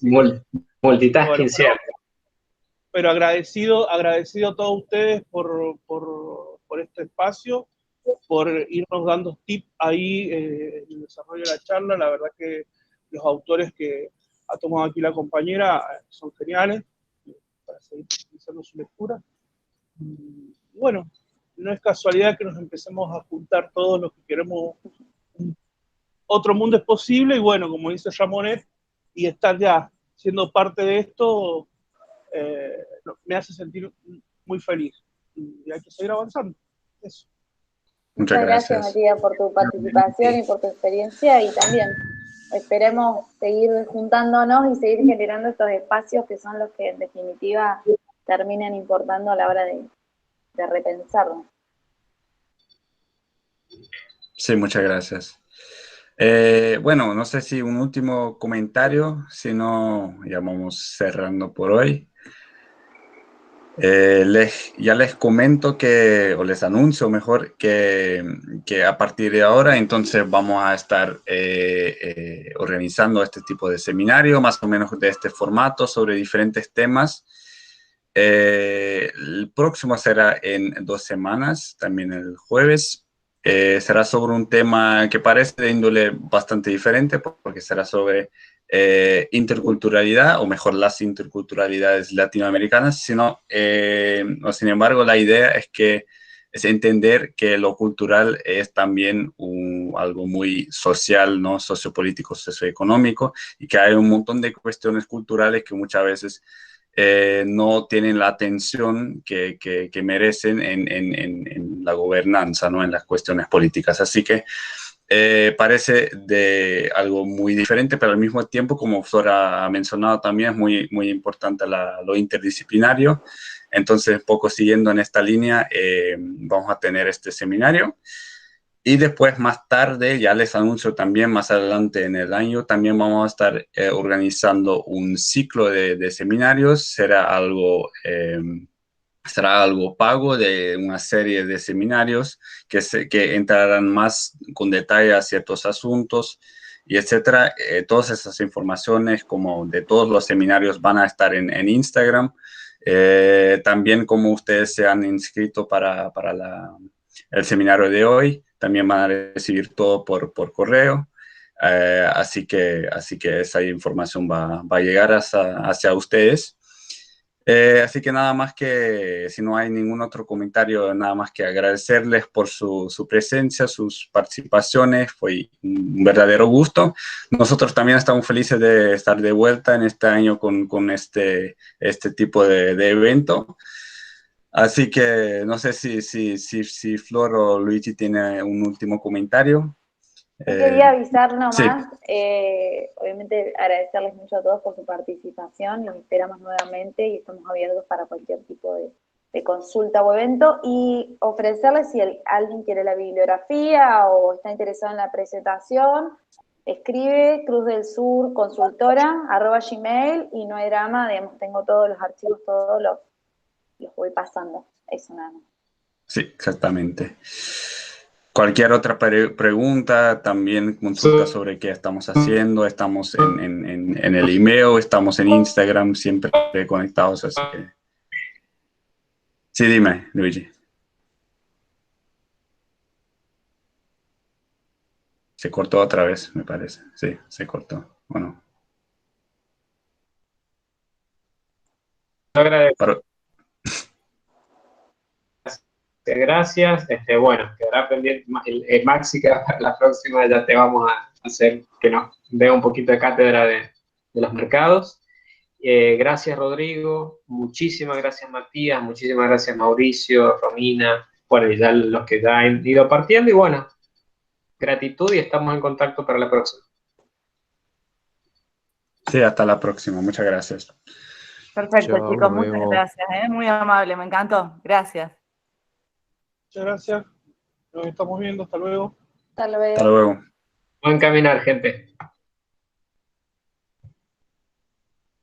Multitasking, bueno, cierto. Pero agradecido a todos ustedes por este espacio, por irnos dando tips ahí en el desarrollo de la charla. La verdad que los autores que ha tomado aquí la compañera son geniales para seguir utilizando su lectura. Y bueno, no es casualidad que nos empecemos a juntar todos los que queremos otro mundo es posible, y bueno, como dice Ramonet, y estar ya siendo parte de esto me hace sentir muy feliz. Y hay que seguir avanzando. Eso. Muchas gracias, Matías, por tu participación y por tu experiencia, y también esperemos seguir juntándonos y seguir generando estos espacios que son los que en definitiva terminan importando a la hora de repensarnos. Sí, muchas gracias. Bueno, no sé si un último comentario, si no, ya vamos cerrando por hoy. Ya les comento o les anuncio mejor que a partir de ahora entonces vamos a estar organizando este tipo de seminario, más o menos de este formato, sobre diferentes temas. El próximo será en 2 semanas, también el jueves. Será sobre un tema que parece de índole bastante diferente, porque será sobre interculturalidad, o mejor, las interculturalidades latinoamericanas, sin embargo, la idea es entender que lo cultural es también algo muy social, ¿no? Sociopolítico, socioeconómico, y que hay un montón de cuestiones culturales que muchas veces no tienen la atención que merecen en la gobernanza, ¿no? En las cuestiones políticas. Así que parece de algo muy diferente, pero al mismo tiempo, como Flora ha mencionado también, es muy importante lo interdisciplinario. Entonces, un poco siguiendo en esta línea, vamos a tener este seminario. Y después, más tarde, ya les anuncio también, más adelante en el año, también vamos a estar organizando un ciclo de seminarios. Será algo pago, de una serie de seminarios que entrarán más con detalle a ciertos asuntos y etcétera. Todas esas informaciones, como de todos los seminarios, van a estar en Instagram. También, como ustedes se han inscrito para el seminario de hoy, también van a recibir todo por correo. Así que esa información va a llegar hacia ustedes. Así que nada más que, si no hay ningún otro comentario, nada más que agradecerles por su presencia, sus participaciones. Fue un verdadero gusto. Nosotros también estamos felices de estar de vuelta en este año con este tipo de evento. Así que no sé si Flor o Luigi tiene un último comentario. Yo quería avisar nomás, sí. Obviamente agradecerles mucho a todos por su participación, los esperamos nuevamente y estamos abiertos para cualquier tipo de consulta o evento, y ofrecerles, si alguien quiere la bibliografía o está interesado en la presentación, escribe Cruz del Sur Consultora @gmail, y no hay drama, digamos, tengo todos los archivos, todos los voy pasando, eso nada más. Sí, exactamente. Cualquier otra pregunta, también consulta sobre qué estamos haciendo. Estamos en el email, estamos en Instagram, siempre conectados. Así que... Sí, dime, Luigi. Se cortó otra vez, me parece. Sí, se cortó. Bueno. Pero, Gracias. Bueno, quedará pendiente el Maxi, que para la próxima ya te vamos a hacer que nos dé un poquito de cátedra de los mercados. Gracias, Rodrigo. Muchísimas gracias, Matías. Muchísimas gracias, Mauricio, Romina. Bueno, y ya los que ya han ido partiendo. Y bueno, gratitud y estamos en contacto para la próxima. sí, hasta la próxima. Muchas gracias. Perfecto, Chao, chicos, nos muchas vemos. gracias, muy amable, me encantó. Gracias. Muchas gracias. Nos estamos viendo. Hasta luego. Hasta Hasta luego. luego. Buen caminar, gente.